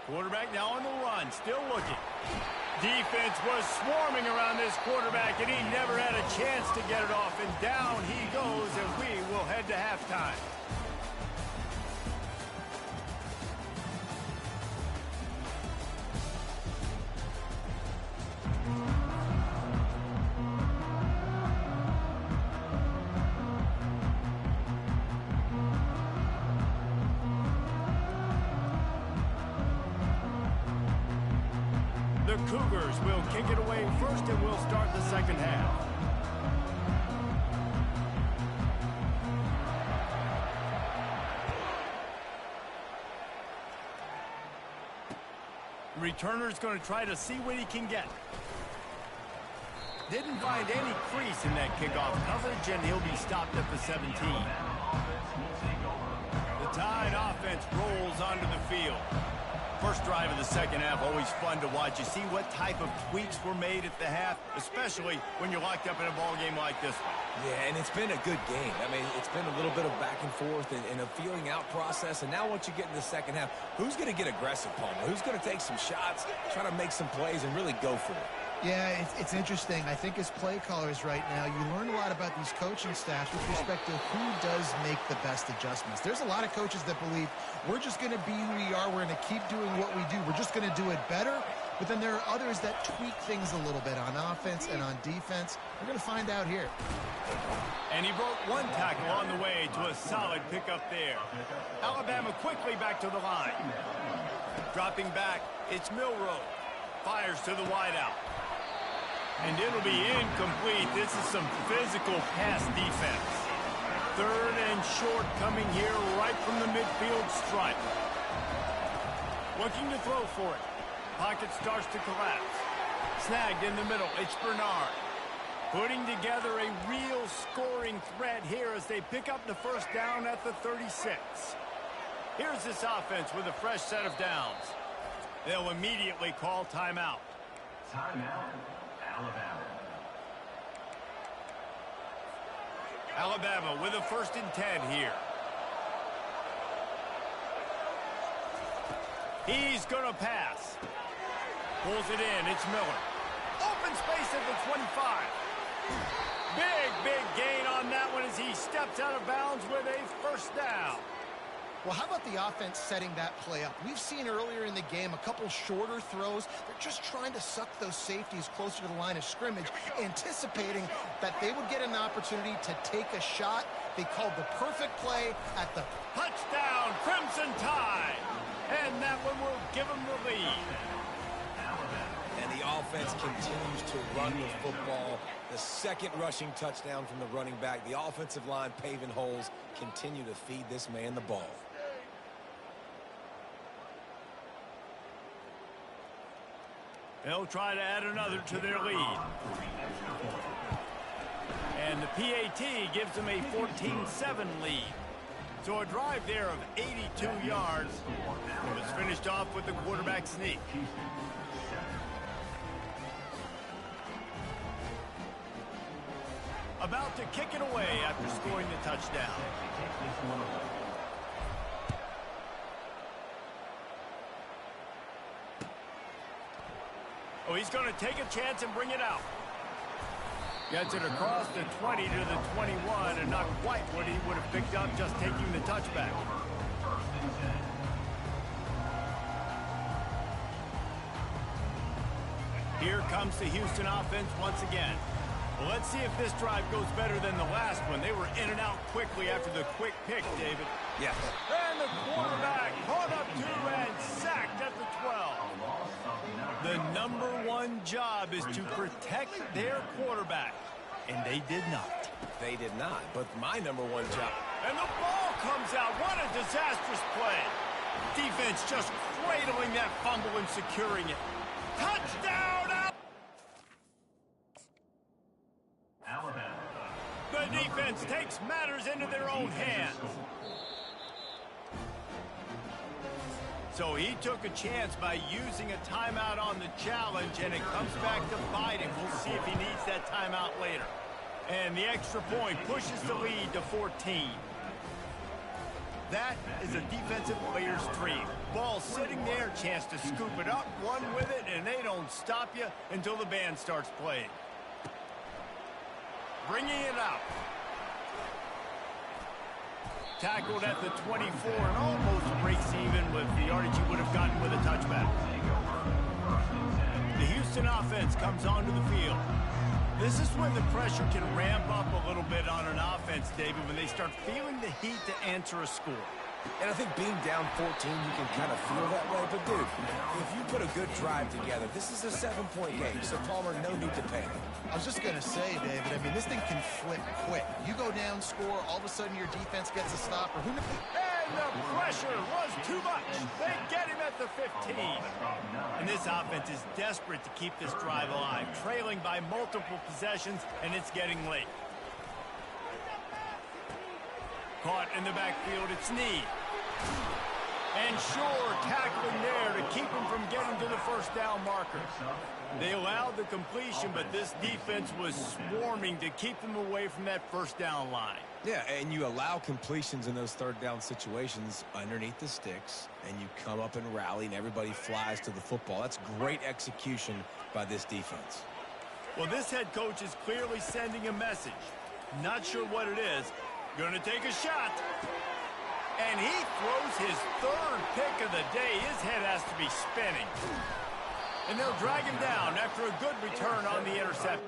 Quarterback now on the run, still looking. Defense was swarming around this quarterback, and he never had a chance to get it off. And down he goes, and we will head to halftime. The Cougars will kick it away first, and we'll start the second half. Returner's going to try to see what he can get. Didn't find any crease in that kickoff coverage, and he'll be stopped at the 17. The Tide offense rolls onto the field. First drive of the second half, always fun to watch. You see what type of tweaks were made at the half, especially when you're locked up in a ball game like this one. Yeah, and it's been a good game. I mean, it's been a little bit of back and forth and a feeling out process. And now once you get in the second half, who's going to get aggressive, Palmer? Who's going to take some shots, try to make some plays, and really go for it? Yeah, it's interesting. I think as play callers right now, you learn a lot about these coaching staffs with respect to who does make the best adjustments. There's a lot of coaches that believe we're just going to be who we are. We're going to keep doing what we do. We're just going to do it better. But then there are others that tweak things a little bit on offense and on defense. We're going to find out here. And he broke one tackle on the way to a solid pickup there. Alabama quickly back to the line. Dropping back, it's Milroe. Fires to the wideout. And it'll be incomplete. This is some physical pass defense. Third and short coming here right from the midfield stripe. Looking to throw for it. Pocket starts to collapse. Snagged in the middle. It's Bernard. Putting together a real scoring threat here as they pick up the first down at the 36. Here's this offense with a fresh set of downs. They'll immediately call timeout. Timeout, Alabama. Alabama with a 1st and 10 here. He's going to pass. Pulls it in. It's Miller. Open space at the 25. Big gain on that one as he steps out of bounds with a first down. Well, how about the offense setting that play up? We've seen earlier in the game a couple shorter throws. They're just trying to suck those safeties closer to the line of scrimmage, anticipating that they would get an opportunity to take a shot. They called the perfect play at the touchdown, Crimson Tide. And that one will give them the lead. And the offense continues to run the football. The second rushing touchdown from the running back. The offensive line paving holes, continue to feed this man the ball. They'll try to add another to their lead. And the PAT gives them a 14-7 lead. So a drive there of 82 yards was finished off with the quarterback sneak. About to kick it away after scoring the touchdown. Oh, he's going to take a chance and bring it out. Gets it across the 20 to the 21, and not quite what he would have picked up just taking the touchback. Here comes the Houston offense once again. Well, let's see if this drive goes better than the last one. They were in and out quickly after the quick pick, David. Yes. And the quarterback caught up to and sacked at the 12. The #1 job is to protect their quarterback, and they did not. They did not, but my #1 job. And the ball comes out. What a disastrous play. Defense just cradling that fumble and securing it. Touchdown! Alabama. The defense offense takes matters into their own hands. So he took a chance by using a timeout on the challenge, and it comes back to bite him. We'll see if he needs that timeout later. And the extra point pushes the lead to 14. That is a defensive player's dream. Ball sitting there, chance to scoop it up, run with it, and they don't stop you until the band starts playing. Bringing it out. Tackled at the 24 and almost breaks even with the yardage he would have gotten with a touchback. The Houston offense comes onto the field. This is when the pressure can ramp up a little bit on an offense, David, when they start feeling the heat to answer a score. And I think being down 14, you can kind of feel that way. But, dude, if you put a good drive together, this is a 7-point game. So, Palmer, no need to panic. I was just going to say, David, I mean, this thing can flip quick. You go down, score, all of a sudden your defense gets a stop. Or who knows? And the pressure was too much. They get him at the 15. And this offense is desperate to keep this drive alive, trailing by multiple possessions, and it's getting late. Caught in the backfield, it's Snead. And Shore tackling there to keep him from getting to the first down marker. They allowed the completion, but this defense was swarming to keep them away from that first down line. Yeah, and you allow completions in those third down situations underneath the sticks, and you come up and rally, and everybody flies to the football. That's great execution by this defense. Well, this head coach is clearly sending a message. Not sure what it is. Gonna take a shot. And he throws his third pick of the day. His head has to be spinning. And they'll drag him down after a good return on the interception.